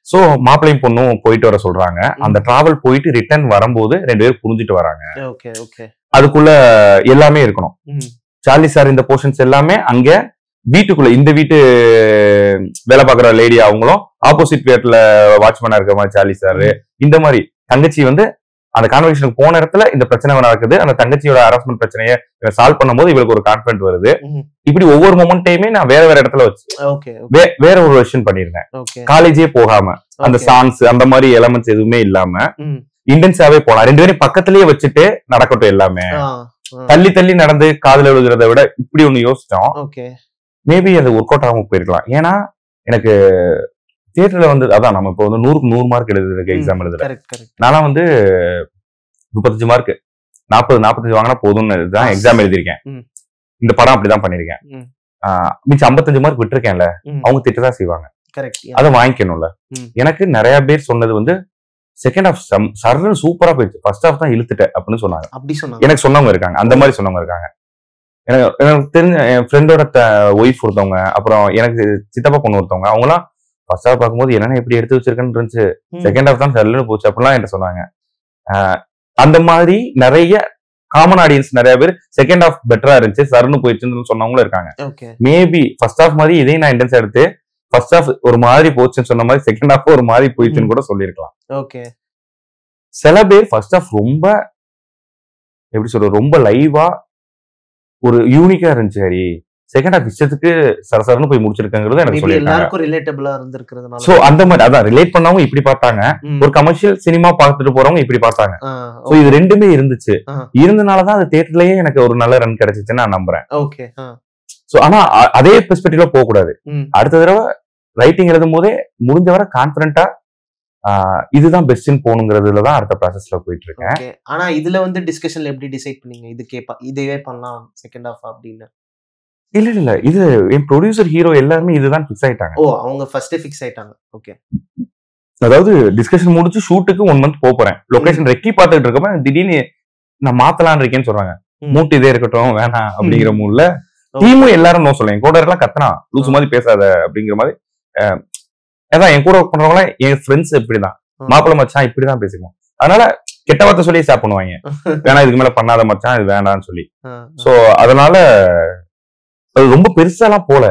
Speaker 1: சோ மாப்பிள்ளையும் பொண்ணும் போயிட்டு வர சொல்றாங்க. அந்த டிராவல் போயிட்டு ரிட்டர்ன் வரும்போது 2 பேரும் புரிஞ்சுட்டு வராங்க. அதுக்குள்ள எல்லாமே இருக்கணும். சார்லி சார் இந்த போர்ஷன்ஸ் எல்லாமே அங்க வீட்டுக்குள்ள, இந்த வீட்டு வேலை பார்க்குற லேடி அவங்களும் ஆப்போசிட் வீட்டுல வாட்ச்மேனா இருக்கிற மாதிரி சார்லி சார், இந்த மாதிரி தங்கச்சி வந்து அந்த கான்வெர்சேஷனுக்கு போன இடத்துல இந்த பிரச்சனை நடக்குது. அந்த தங்கச்சியோட ஹராஸ்மெண்ட் பிரச்சனையை சால்வ் பண்ணும்போது இவளுக்கு ஒரு கான்ஃபிடன்ட் வருது. இப்படி ஒவ்வொரு மொமெண்ட்டையுமே நான் வேற வேற இடத்துல வச்சு வேற ஒரு வெர்ஷன் பண்ணிருந்தேன். காலேஜே போகாம அந்த சாங்ஸ் அந்த மாதிரி எலமெண்ட்ஸ் எதுவுமே இல்லாம இன்டென்ஸாவே போலாம். 2 பேரும் பக்கத்திலேயே வச்சுட்டு நடக்கட்டும். எல்லாமே தள்ளி தள்ளி நடந்து காதல எழுதுறதை விட இப்படி ஒண்ணு யோசிச்சோம். மேபி அது ஒர்க் அவுட் ஆகாம போயிருக்கலாம். ஏன்னா எனக்கு தியேட்டர்ல வந்து அதான் நம்ம இப்போ வந்து 100க்கு 100 மார்க் எழுதுறதுக்கு எக்ஸாம் எழுதுறேன். நான்லாம் வந்து 35 மார்க் 40-45 வாங்கினா போதும்னு தான் எக்ஸாம் எழுதிருக்கேன். இந்த படம் அப்படிதான் பண்ணிருக்கேன். மிச்சம் 55 மார்க் விட்டுருக்கேன்ல, அவங்க திட்டதான் செய்வாங்க. அதை வாங்கிக்கணும்ல. எனக்கு நிறைய பேர் சொன்னது வந்து செகண்ட் ஹாஃப் சர்ன்னு சூப்பரா போயிடுச்சு, ஃபர்ஸ்ட் ஹாஃப் தான் இழுத்துட்டேன் அப்படின்னு சொன்னாங்க. எனக்கு சொன்னவங்க இருக்காங்க, அந்த மாதிரி சொன்னவங்க இருக்காங்க. எனக்கு தெரிஞ்ச என் ஃப்ரெண்டோட ஒய்ஃப் ஒருத்தவங்க, அப்புறம் எனக்கு சித்தப்பா பொண்ணு ஒருத்தவங்க, அவங்களாம் ஃபர்ஸ்ட் ஹாஃப் பார்க்கும்போது என்னென்ன எப்படி எடுத்து வச்சிருக்கேன்னு இருந்துச்சு, செகண்ட் ஹாஃப் தான் சல்லுன்னு போச்சு அப்படிலாம் என்கிட்ட சொன்னாங்க. அந்த மாதிரி நிறைய காமன் ஆடியன்ஸ் நிறைய பேர் செகண்ட் ஹாஃப் பெட்டரா இருந்துச்சு சர்ன்னு போயிடுச்சுன்னு சொன்னவங்களும் இருக்காங்க. மேபி ஃபர்ஸ்ட் ஹாஃப் மாதிரி இதையும் நான் இன்டென்ஸ் எடுத்து ஃபர்ஸ்ட் ஹாஃப் ஒரு மாதிரி போச்சுன்னு சொன்ன மாதிரி செகண்ட் ஹாஃப் ஒரு மாதிரி போயிடுச்சுன்னு கூட சொல்லியிருக்கலாம். சில பேர் ஃபர்ஸ்ட் ஹாஃப் ரொம்ப எப்படி சொல்ற, ரொம்ப லைவா ஒரு யூனிக்கா இருந்துச்சு. ஹரி செகண்ட் ஹாஃப் இஷ்டத்துக்கு சரசரன்னு போய் முடிச்சிருக்காங்கிறது எனக்கு சொல்லியிருக்காங்க. சோ அந்த மாதிரி அதான் ரிலேட் பண்ணவங்க இப்படி பார்த்தாங்க, ஒரு கமர்ஷியல் சினிமா பார்த்துட்டு போறவங்க இப்படி பார்த்தாங்க. சோ இது ரெண்டுமே இருந்துச்சு. இருந்தனாலதான் அது தியேட்டர்லயே எனக்கு ஒரு நல்ல ரன் கிடைச்சிச்சுன்னு நான் நம்புறேன். சோ ஆனா அதே பெர்ஸ்பெக்டிவ்ல போக கூடாது. அடுத்த தடவை ரைட்டிங் எழுதும் போதே முடிஞ்ச வரை கான்பிடண்டா இதுதான் பெஸ்ட்னு போகணுங்கிறதுலதான் அடுத்த ப்ராசஸ்ல போயிட்டு இருக்கேன்.
Speaker 2: ஆனா இதுல வந்து டிஸ்கஷன்ல எப்படி டிசைட் பண்ணீங்க இது இதுவே பண்ணலாம் செகண்ட் ஹாஃப் அப்படின்னு?
Speaker 1: இல்ல இது என் ப்ரொடியூசர் ஹீரோ எல்லாருமே இதுதான் ஃபிக்ஸ் ஆயிட்டாங்க.
Speaker 2: அவங்க ஃபர்ஸ்டே ஃபிக்ஸ் ஆயிட்டாங்க.
Speaker 1: அதாவது டிஸ்கஷன் முடிச்சு ஷூட்டுக்கு 1 மந்த் போறேன். லொகேஷன் ரெக்கி பார்த்துட்டு இருக்கப்ப திடீர்னு நான் மாத்தலான் இருக்கேன்னு சொல்றாங்க. மூட்டு இதே இருக்கட்டும் வேணாம் அப்படிங்கிற மூட்ல டீமும் எல்லாரும் நோ சொல்லுங்க. என் கூட எல்லாம் கத்துனா லூசு மாதிரி பேசாத அப்படிங்கிற மாதிரி. அதான் என் கூட ஒர்க் பண்றவங்கள என் ஃப்ரெண்ட்ஸ் இப்படிதான், மாப்பிள்ள மச்சான் இப்படிதான் பேசிக்குவோம். அதனால கெட்ட வார்த்தை சொல்லி ஸ்டாப் பண்ணுவாங்க, வேணா இதுக்கு மேல பண்ணாத மச்சான் இது வேண்டாம்னு சொல்லி. சோ அதனால அது ரொம்ப பெருசாலாம் போல.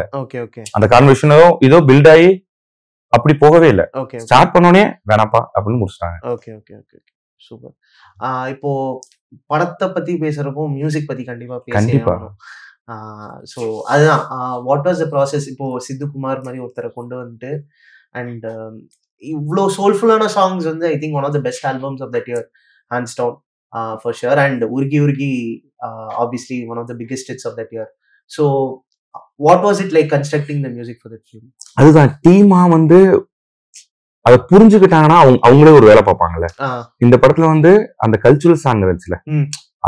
Speaker 1: அந்த கான்வர்சேஷனோ இதோ பில்ட் ஆகி அப்படி போகவே இல்லை. ஸ்டார்ட் பண்ணோடனே வேணாப்பா அப்படின்னு முடிச்சிட்டாங்க.
Speaker 2: சூப்பர். இப்போ படத்தை பத்தி பேசுறப்போ மியூசிக் பத்தி கண்டிப்பா. ஸோ அதுதான் வாட் வாஸ் த ப்ராசஸ்? இப்போ சித்துக்குமார் மாதிரி ஒருத்தரை கொண்டு வந்துட்டு அண்ட் இவ்வளோ சோல்ஃபுல்லான சாங்ஸ் வந்து I think one of the best albums of that year hands down for sure. And உருகி உருகி obviously one of the biggest hits of that year. So what was it like constructing the music for that film?
Speaker 1: அதுதான் டீமா வந்து அதை புரிஞ்சுக்கிட்டாங்கன்னா அவங்களே ஒரு வேலை பார்ப்பாங்கல்ல. இந்த படத்துல வந்து அந்த கல்ச்சுரல் சாங் இருந்துச்சுல,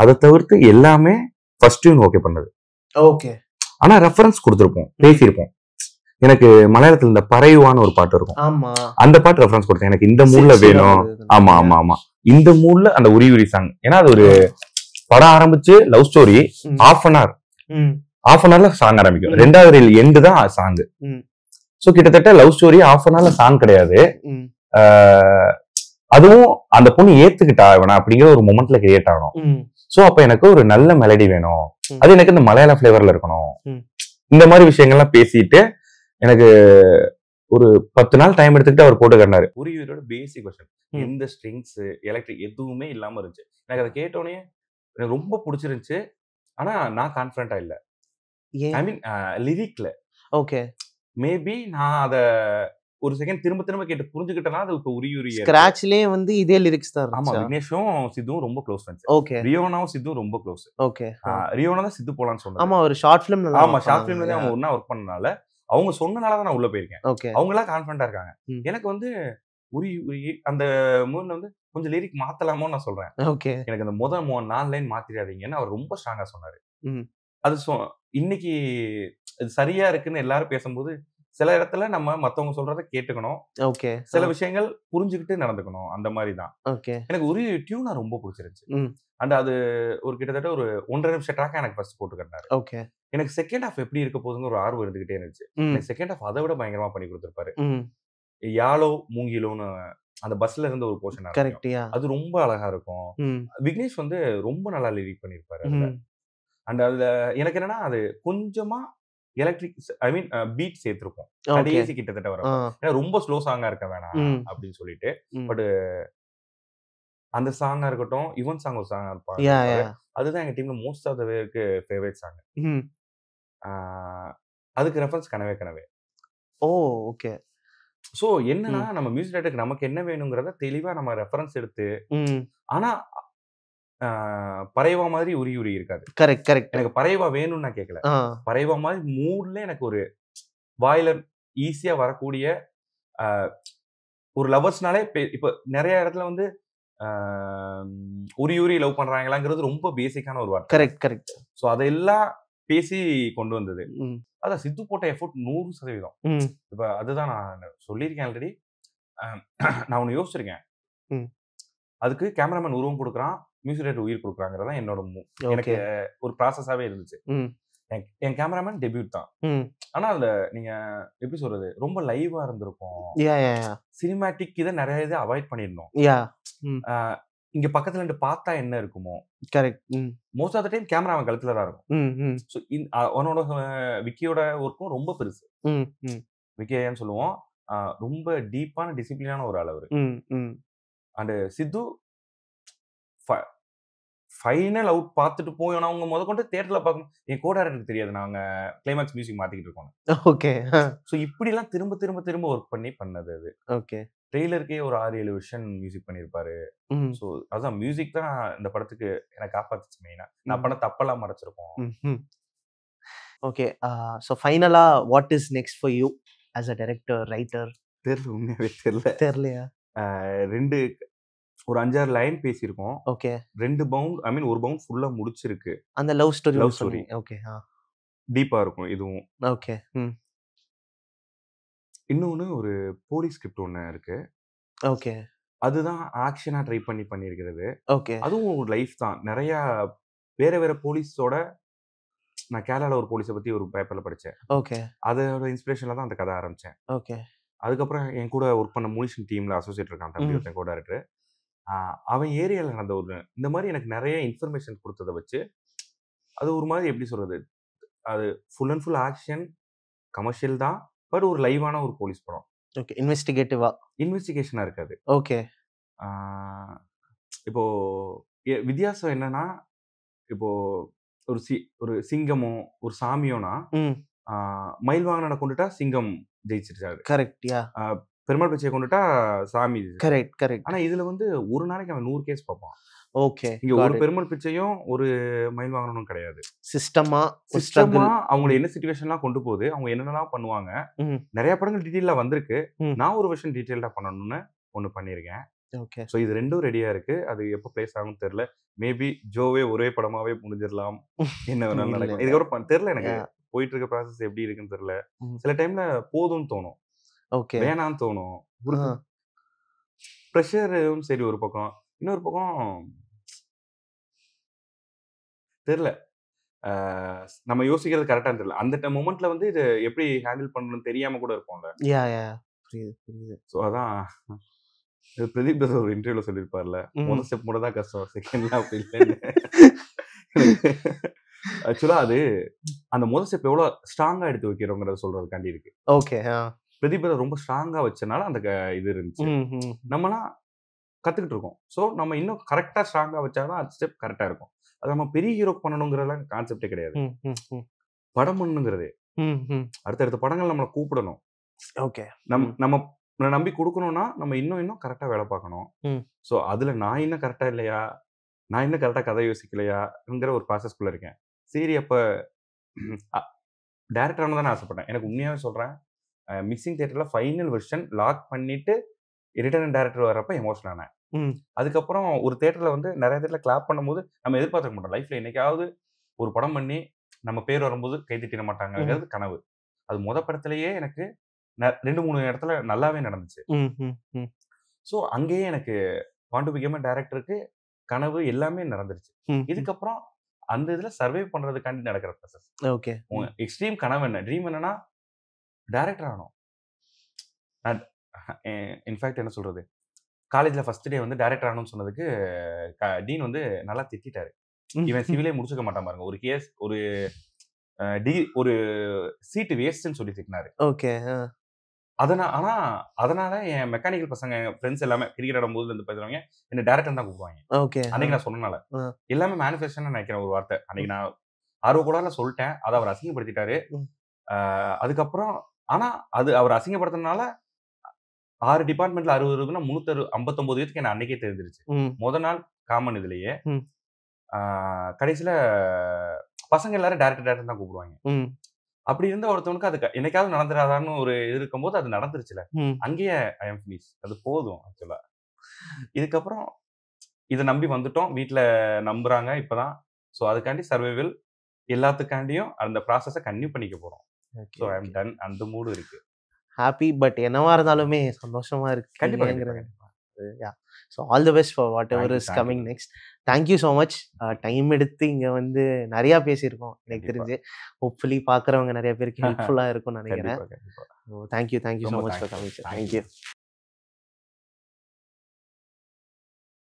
Speaker 1: அதை தவிர்த்து எல்லாமே ஃபர்ஸ்ட் டியூன் ஓகே பண்ணது. ஆனா ரெஃபரன்ஸ் கொடுத்துருப்போம், பேசியிருப்போம். எனக்கு மலையாளத்துல இந்த பறையுவான்னு ஒரு பாட்டு இருக்கும், அந்த பாட்டு ரெஃபரன்ஸ் கொடுத்தேன். எனக்கு இந்த மூட்ல வேணும். ஆமா ஆமா ஆமா இந்த மூட்ல அந்த உரி உரி சாங். ஏன்னா அது ஒரு படம் ஆரம்பிச்சு லவ் ஸ்டோரி half an hourல சாங் ஆரம்பிக்கும், 2வது ரீல் எண்டு தான் சாங். சோ கிட்டத்தட்ட லவ் ஸ்டோரி half an hourல சாங் கிடையாது. அதுவும் அந்த பொண்ணு ஏத்துக்கிட்டா வேணா அப்படிங்கிற ஒரு மொமெண்ட்ல கிரியேட் ஆகணும். சோ அப்ப எனக்கு ஒரு நல்ல மெலடி வேணும், அது எனக்கு இந்த மலையாள பிளேவர்ல இருக்கணும். இந்த மாதிரி விஷயங்கள்லாம் பேசிட்டு எனக்கு ஒரு 10 நாள் டைம் எடுத்துக்கிட்டு அவர் போட்டு கட்டினாரு. ஒரு இவரோட பேசிக் கொஸ்டின், எந்த ஸ்ட்ரிங்ஸ் எலக்ட்ரிக் எதுவுமே இல்லாம இருந்துச்சு. எனக்கு அதை கேட்டோடனே எனக்கு ரொம்ப பிடிச்சிருந்துச்சு. ஆனா நான் கான்ஃபிடண்டா இல்ல, ஐ மீன் லிரிக்ல. மேபி நான் அத ஒரு செகண்ட் திரும்ப திரும்ப கேட்டு புரிஞ்சுக்கிட்டனா அது இப்ப உரி உரி
Speaker 2: ஸ்கிராட்ச்லயே வந்து இதே லிரிக்ஸ் தான்.
Speaker 1: ஆமா, விக்னேஷும் சித்துவும் ரொம்ப க்ளோஸ் ஃப்ரெண்ட்ஸ். ரியோனாவும் சித்துவும் ரொம்ப க்ளோஸ். ரியோனா தான் சித்து போலான்னு சொன்னாங்க.
Speaker 2: ஆமா, ஒரு ஷார்ட் ஃபிலிம்ல.
Speaker 1: ஆமா, ஷார்ட் ஃபிலிம்ல அவங்க ஒண்ணா ஒர்க் பண்ணனால அவங்க சொன்னனால தான் நான் உள்ள போயிருக்கேன். அவங்க எல்லாம் கான்ஃபிடண்டா இருக்காங்க. எனக்கு வந்து உரி உரி அந்த மூணுல வந்து கொஞ்சம் லிரிக் மாத்தலாமோ நான் சொல்றேன். எனக்கு அந்த முதல் 4 லைன் மாத்திடாதீங்கன்னு அவர் ரொம்ப ஸ்ட்ராங்கா சொன்னாரு. அது இன்னைக்கு இது சரியா இருக்குன்னு எல்லாரும் பேசும்போது சில இடத்துல நம்ம மத்தவங்க சொல்றத கேட்டுக்கணும்.
Speaker 2: ஓகே.
Speaker 1: சில விஷயங்கள் புரிஞ்சுகிட்டு நடந்துக்கணும். அந்த மாரி தான்.
Speaker 2: ஓகே.
Speaker 1: எனக்கு ஒரு டியூனா ரொம்ப புடிச்சிருந்துச்சு.
Speaker 2: ம்.
Speaker 1: அண்ட் அது ஒரு கிட்டத்தட்ட ஒரு 1 1/2 நிமிஷம் ட்ராக்கா எனக்கு ஃபர்ஸ்ட் போட்டு காட்டினாரு.
Speaker 2: ஓகே.
Speaker 1: எனக்கு செகண்ட் ஹால்ஃப் எப்படி இருக்க போகுதுங்கிற ஒரு ஆர்வம் இருந்துகிட்டே இருந்துச்சு.
Speaker 2: ம்.
Speaker 1: எனக்கு செகண்ட் ஹால்ஃப் அத விட பயங்கரமா பண்ணி குடுத்திருப்பாரு.
Speaker 2: ம்.
Speaker 1: யாழோ மூங்கிலோன்னு அந்த பஸ்ல இருந்து ஒரு போர்ஷன் ஆரம்பிக்கும்.
Speaker 2: கரெக்ட். யா.
Speaker 1: அது ரொம்ப அழகா இருக்கும்.
Speaker 2: ம்.
Speaker 1: விக்னேஷ் வந்து ரொம்ப நல்லா லிரிக் பண்ணியிருப்பாரு அதுல.
Speaker 2: ம்.
Speaker 1: அண்ட் அதுல எனக்கு என்னன்னா, அது கொஞ்சமா எலக்ட்ரிக் ஐ மீன் பீட் சேர்த்திருக்கும்.
Speaker 2: ஓகே.
Speaker 1: கடைசி கிட்டத்தட்ட வரப்ப. ஏன்னா ரொம்ப ஸ்லோ சாங்கா இருக்க வேணாம்
Speaker 2: ம்.
Speaker 1: அப்படின்னு சொல்லிட்டு.
Speaker 2: ம்.
Speaker 1: பட் அந்த சாங்கா இருக்கட்டும், யுவன் சாங் ஒரு சாங் இருப்பாரு.
Speaker 2: யா, யா.
Speaker 1: அதுதான் எங்க டீம்ல மோஸ்ட் ஆஃப் த வேக்கு ஃபேவரைட் சாங்.
Speaker 2: ம்.
Speaker 1: ஆ அதுக்கு ரெஃபரன்ஸ் கனவே கனவே.
Speaker 2: ஓ! ஓகே.
Speaker 1: ஸோ என்னன்னா,
Speaker 2: ம்.
Speaker 1: நம்ம மியூசிக் டைரக்டருக்கு நமக்கு என்ன வேணுங்கிறத தெளிவா நம்ம ரெஃபரன்ஸ் எடுத்து,
Speaker 2: ம்.
Speaker 1: ஆனா ஆ பறைவா மாதிரி உரி உரி இருக்காது.
Speaker 2: Correct, correct.
Speaker 1: எனக்கு பறைவா வேணும்னு நான் கேட்கல.
Speaker 2: ஆ.
Speaker 1: பறைவா மாதிரி மூட்ல எனக்கு ஒரு வாயில ஈஸியா வரக்கூடிய அ ஒரு லவ்வர்ஸ்னாலே இப்ப நெறைய இடத்துல வந்து ஆ உரி உரி லவ் பண்றாங்களாங்கிறது ரொம்ப பேசிக்கான ஒரு வார்த்தை.
Speaker 2: Correct, correct.
Speaker 1: ஸோ அதெல்லாம் பேசி கொண்டு வந்தது.
Speaker 2: ம்.
Speaker 1: அதான் சித்து போட்ட எஃபோர்ட் 100%.
Speaker 2: ம்.
Speaker 1: இப்ப அதுதான் நான் சொல்லியிருக்கேன் ஆல்ரெடி. அ நான் ஒண்ணு யோசிச்சிருக்கேன்.
Speaker 2: ம்.
Speaker 1: அதுக்கு கேமராமேன் உருவம் குடுக்குறான், மியூசிக் டைரக்டர் உயிர் குடுக்குறாங்கிறது தான் என்னோட எனக்கு
Speaker 2: ஓகே.
Speaker 1: ஒரு ப்ராசஸாவே இருந்துச்சு.
Speaker 2: ம்.
Speaker 1: என் கேமராமேன் டெபியூட் தான்.
Speaker 2: ம்.
Speaker 1: ஆனா அதுல நீங்க எப்படி சொல்றது? ரொம்ப லைவா இருந்திருக்கும்.
Speaker 2: யா, யா, யா.
Speaker 1: சினிமேட்டிக் இத நெறைய இத அவாய்ட் பண்ணியிருந்தோம்.
Speaker 2: யா. ம்.
Speaker 1: அ இங்க பக்கத்துல நிண்டு பார்த்தா என்ன இருக்குமோ?
Speaker 2: Correct. Hmm.
Speaker 1: Most of the time camera அவன் கழுத்துல தான் இருக்கும்.
Speaker 2: ம். ம்.
Speaker 1: ஸோ அவனோட விக்கியோட ஒர்க்கும் ரொம்ப பெருசு.
Speaker 2: ம். ம்.
Speaker 1: விக்கி ஐயான்னு சொல்லுவோம். ரொம்ப டீப்பான டிசிப்ளினான ஒரு ஆள் அவரு.
Speaker 2: ம். ம்.
Speaker 1: அண்ட் சித்து ஃப ஃபைனல் அவுட் பார்த்துட்டு போனவங்க மொதற்கொண்டு தியேட்டர்ல பார்க்கணும். என் கோ டைரக்டருக்கு தெரியாது. நாங்க கிளைமாக்ஸ் மியூசிக் மாத்திக்கிட்டு இருக்கோம்னு.
Speaker 2: ஓகே.
Speaker 1: ஸோ இப்படிலாம் திரும்ப திரும்ப திரும்ப ஒர்க் பண்ணது அது.
Speaker 2: ஓகே.
Speaker 1: ட்ரெய்லருக்கே ஒரு 6, 7 விஷன் மியூசிக் பண்ணியிருப்பாரு.
Speaker 2: ம்.
Speaker 1: ஸோ அதான் மியூசிக் தான் இந்த படத்துக்கு என்ன காப்பாத்துச்சு மெயினா. நான்
Speaker 2: ம்.
Speaker 1: பண்ண தப்பெல்லாம் மறைச்சிருப்போம்.
Speaker 2: ம்ஹ்ம். ஓகே. ஸோ ஃபைனலா what is next for you as a director, writer?
Speaker 1: தெரியல உண்மையாவே தெரியல.
Speaker 2: தெரியலையா?
Speaker 1: 2 ஒரு 5, 6 லைன் பேசியிருக்கோம்.
Speaker 2: ஓகே.
Speaker 1: 2 பவுண்ட் ஐ மீன் 1 பவுண்ட் ஃபுல்லா முடிச்சிருக்கு.
Speaker 2: அந்த லவ் ஸ்டோரி
Speaker 1: லவ்
Speaker 2: ஒண்ணு
Speaker 1: ஸ்டோரி.
Speaker 2: சொன்னீங்க. ஓகே.
Speaker 1: டீப்பா இருக்கும் இதுவும்.
Speaker 2: ஓகே. ம்.
Speaker 1: இன்னொன்னு ஒரு போலீஸ் ஸ்கிரிப்ட் ஒண்ணு இருக்கு.
Speaker 2: ஓகே.
Speaker 1: அதுதான் ஆக்ஷனா ட்ரை பண்ணியிருக்கிறது.
Speaker 2: ஓகே.
Speaker 1: அதுவும் ஒரு லைஃப் தான். நெறையா வேற வேற போலீஸோட நான் கேரளால ஒரு போலீஸ பத்தி ஒரு பேப்பர்ல படிச்சேன்.
Speaker 2: ஓகே.
Speaker 1: அதோட இன்ஸ்பிரேஷன்ல தான் அந்த கதை ஆரம்பிச்சேன்.
Speaker 2: ஓகே.
Speaker 1: அதுக்கப்புறம் என் கூட ஒர்க் பண்ண முனிஷன் டீம்ல அசோசியேட் இருக்கான் தம்பி
Speaker 2: ம்.
Speaker 1: ஒருத்தன் கோ டைரக்டர். அவன் ஏரியால நடந்த ஒரு இந்த மாரி எனக்கு நெறைய இன்ஃபர்மேஷன் குடுத்தத வச்சு, அது ஒரு மாரி எப்படி சொல்றது? அது full and full action, commercial தான். பட் ஒரு லைவான ஒரு போலீஸ் படம்.
Speaker 2: ஓகே. இன்வெஸ்டிகேட்டிவா.
Speaker 1: இன்வெஸ்டிகேஷனா இருக்காது.
Speaker 2: ஓகே.
Speaker 1: ஆ இப்போ வித்தியாசம் என்னன்னா, இப்போ ஒரு ஒரு சிங்கமோ, ஒரு சாமியோனா,
Speaker 2: ம்.
Speaker 1: ஆ மயில்வாகனன கொன்னுட்டா சிங்கம் ஜெயிச்சிருச்சாரு.
Speaker 2: கரெக்ட். யா.
Speaker 1: ஆ பெருமாள் பிச்சைய கொன்னுட்டா சாமி ஜெயிச்சிருச்சு.
Speaker 2: Correct, correct.
Speaker 1: ஆனா இதுல வந்து ஒரு நாளைக்கு அவன் 100 கேஸ் பார்ப்பான்.
Speaker 2: ஓகே.
Speaker 1: இங்க
Speaker 2: காட்
Speaker 1: ஒரு
Speaker 2: இட்.
Speaker 1: பெருமாள் பிச்சையும், ஒரு மயில்வாகனனும் கிடையாது.
Speaker 2: சிஸ்டமா ஒரு
Speaker 1: சிஸ்டமா
Speaker 2: ஸ்ட்ரகிள்.
Speaker 1: அவங்கள என்ன சிச்சுவேஷன்லாம் கொண்டு போகுது, அவங்க என்னென்னலாம் பண்ணுவாங்க.
Speaker 2: ம்.
Speaker 1: நெறைய படங்கள் டீட்டெயிலா வந்திருக்கு.
Speaker 2: ம்.
Speaker 1: நான் ஒரு விஷயம் டீட்டெயில்டா பண்ணணும்னு ஒண்ணு பண்ணியிருக்கேன்.
Speaker 2: ஓகே.
Speaker 1: ஸோ இது 2ம் ரெடியா இருக்கு. அது எப்போ பிளேஸ் ஆகும்னு தெரியல. மேபி ஜோவே ஒரே படமாவே முடிஞ்சிரலாம். என்ன வேணாலும்
Speaker 2: இல்ல,
Speaker 1: நடக்கலாம்.
Speaker 2: இல்ல.
Speaker 1: இதுக்கப்புறம் தெரியல எனக்கு.
Speaker 2: யா.
Speaker 1: போயிட்டு இருக்க ப்ராசஸ் எப்படி இருக்குன்னு தெரியல.
Speaker 2: ம்.
Speaker 1: சில டைம்ல போதும்னு தோணும்.
Speaker 2: ஓகே.
Speaker 1: வேணான்னு தோணும். ஒரு
Speaker 2: ஆ.
Speaker 1: ப்ரெஷரும் சரி ஒரு பக்கம். இன்னொரு பக்கம் தெரியல. ஆ நம்ம யோசிக்கிறது கரெக்ட்டான்னு தெரியல. அந்த மொமெண்ட்ல வந்து இத எப்படி ஹேண்டில் பண்ணணும்னு தெரியாம கூட இருப்போம்ல.
Speaker 2: யா, யா. புரியுது, புரியுது.
Speaker 1: ஸோ அதான் பிரதீப் பிரதர் ஒரு இன்டர்வியூல சொல்லியிருப்பார்ல.
Speaker 2: ம்.
Speaker 1: மொத ஸ்டெப் மட்டும் தான் கஷ்டம். செகண்ட்லாம் அப்படி இல்லன்னு. ஆக்சுவலா அது அந்த மொத ஸ்டெப் எவ்வளோ ஸ்ட்ராங்கா எடுத்து வைக்கிறோங்கிறத சொல்றதுக்காண்டி இருக்கு.
Speaker 2: ஓகே.
Speaker 1: பிரதீப் பிரதர் ரொம்ப ஸ்ட்ராங்கா வச்சனால அந்த இது இருந்துச்சு.
Speaker 2: ம். ம்.
Speaker 1: நம்மலாம் கத்துக்கிட்டு இருக்கோம். ஸோ நம்ம இன்னும் கரெக்ட்டா ஸ்ட்ராங்கா வச்சா தான் அந்த ஸ்டெப் கரெக்ட்டா இருக்கும். அது நம்ம பெரிய ஹீரோக்கு பண்ணணுங்கிறதெல்லாம் கான்செப்ட்டே கிடையாது.
Speaker 2: ம். ம். ம்.
Speaker 1: படம் பண்ணணுங்கிறதே.
Speaker 2: ம். ம்.
Speaker 1: அடுத்தடுத்த படங்கள் நம்மள கூப்பிடணும்.
Speaker 2: ஓகே.
Speaker 1: நம்ம
Speaker 2: ம்.
Speaker 1: நம்ம நம்பி குடுக்கணும்னா, நம்ம இன்னும் கரெக்ட்டா வேல பார்க்கணும்.
Speaker 2: ம்.
Speaker 1: ஸோ அதுல நான் இன்னும் கரெக்ட்டா இல்லையா? நான் இன்னும் கரெக்ட்டா கதை யோசிக்கலையாங்கிற ஒரு ப்ராசஸ்க்குள்ள இருக்கேன். சரி அப்ப அ டைரக்டர் ஆகணும்னு தான் நான் ஆசைப்பட்டேன். எனக்கு உண்மையாவே சொல்றேன். மிக்ஸிங் தியேட்டர்ல ஃபைனல் வெர்ஷன் லாக் பண்ணிட்டு ரிட்டர்ன் டைரக்டர் வரப்ப எமோஷனல் ஆனேன்.
Speaker 2: ம். அதுக்கப்புறம்
Speaker 1: ஒரு தியேட்டர்ல வந்து நெறைய தியேட்டர்ல கிளாப் பண்ணும்போது நம்ம எதிர்பார்த்திருக்க மாட்டோம். லைஃப்ல என்னைக்காவது ஒரு படம் பண்ணி நம்ம பேர் வரும்போது கை தட்டிற மாட்டாங்கங்கிறது கனவு. அது மொத படத்திலேயே எனக்கு 2, 3 இடத்துல நல்லாவே நடந்துச்சு.
Speaker 2: ம், ம், ம்,
Speaker 1: ஸோ அங்கேயே எனக்கு வாண்ட் டு பிகம் எ டைரக்டருக்கு கனவு எல்லாமே நடந்துருச்சு.
Speaker 2: ம், ம்.
Speaker 1: இதுக்கப்புறம் அந்த இதுல சர்வை பண்றதுக்காண்டி நடக்கிற ப்ராசஸ்.
Speaker 2: ஓகே.
Speaker 1: உங்க எக்ஸ்ட்ரீம் கனவு என்ன? ட்ரீம் என்னன்னா, டைரக்டர் ஆகணும். நான் இன்ஃபாக்ட் என்ன சொல்றது? காலேஜ்ல ஃபர்ஸ்ட் டே வந்து டைரக்டர் ஆகணும்னு சொன்னதுக்கு டீன் வந்து நல்லா திட்டிட்டாரு. இவன் சிவிலே முடிச்சுக்க மாட்டான் பாருங்க. ஒரு கேஸ் ஒரு ஒரு சீட் வேஸ்ட்ன்னு சொல்லி திட்டினாரு.
Speaker 2: ஓகே.
Speaker 1: ஆனா அதனால என் மெக்கானிக்கல் பசங்க ஃப்ரெண்ட்ஸ் எல்லாமே கிரிக்கெட் ஆடும்போது வந்து பேசுறவங்க என்ன டைரக்டர் தான் கூப்பிடுவாங்க.
Speaker 2: ஓகே.
Speaker 1: அன்னைக்கு நான் சொன்னனால. எல்லாமே மேனிஃபெஸ்டேஷன் நினைக்கிறேன் ஒரு வார்த்தை. அன்னைக்கு நான் ஆர்வக்கோளாறுல சொல்லிட்டேன். அத அவர் அசிங்கப்படுத்திட்டாரு. அதுக்கப்புறம் ஆனா அது அவர் அசிங்கப்படுத்தினால 6 டிபார்ட்மெண்ட்ல 60 இருக்குன்னா 359 பேருக்கு என்ன அன்னைக்கே தெரிஞ்சிருச்சு. முத நாள் காமன் இதுலயே. கடைசியில பசங்க எல்லாரும் டைரக்டர் தான் கூப்பிடுவாங்க. அப்படி இருந்த ஒருத்தவனுக்கு அது என்னைக்காவது நடந்துராதான்னு ஒரு இது இருக்கும்போது அது நடந்துருச்சுல. அங்கேயே ஐ அம் ஃபினிஷ். அது போதும் ஆக்சுவலா. இதுக்கப்புறம் இத நம்பி வந்துட்டோம். வீட்ல நம்புறாங்க இப்பதான். ஸோ அதுக்காண்டி சர்வைவல் எல்லாத்துக்காண்டியும் அந்த ப்ராசஸ கன்டினியூ பண்ணிக்க போறோம். So I am done. அந்த மூடு இருக்கு.
Speaker 2: ஹாப்பி பட் என்னவா இருந்தாலுமே சந்தோஷமா
Speaker 1: கண்டிப்பா.
Speaker 2: இருக்கு. So all the best for what ever is coming next. Thank you so much. Time எடுத்து இங்கே வந்து நிறையா பேசியிருக்கோம் எனக்கு தெரிஞ்சு. ஹோப்ஃபுல்லி பார்க்குறவங்க நிறைய பேருக்கு ஹெல்ப்ஃபுல்லாக இருக்கும்னு நினைக்கிறேன். Thank you so much for coming sir. Thank you.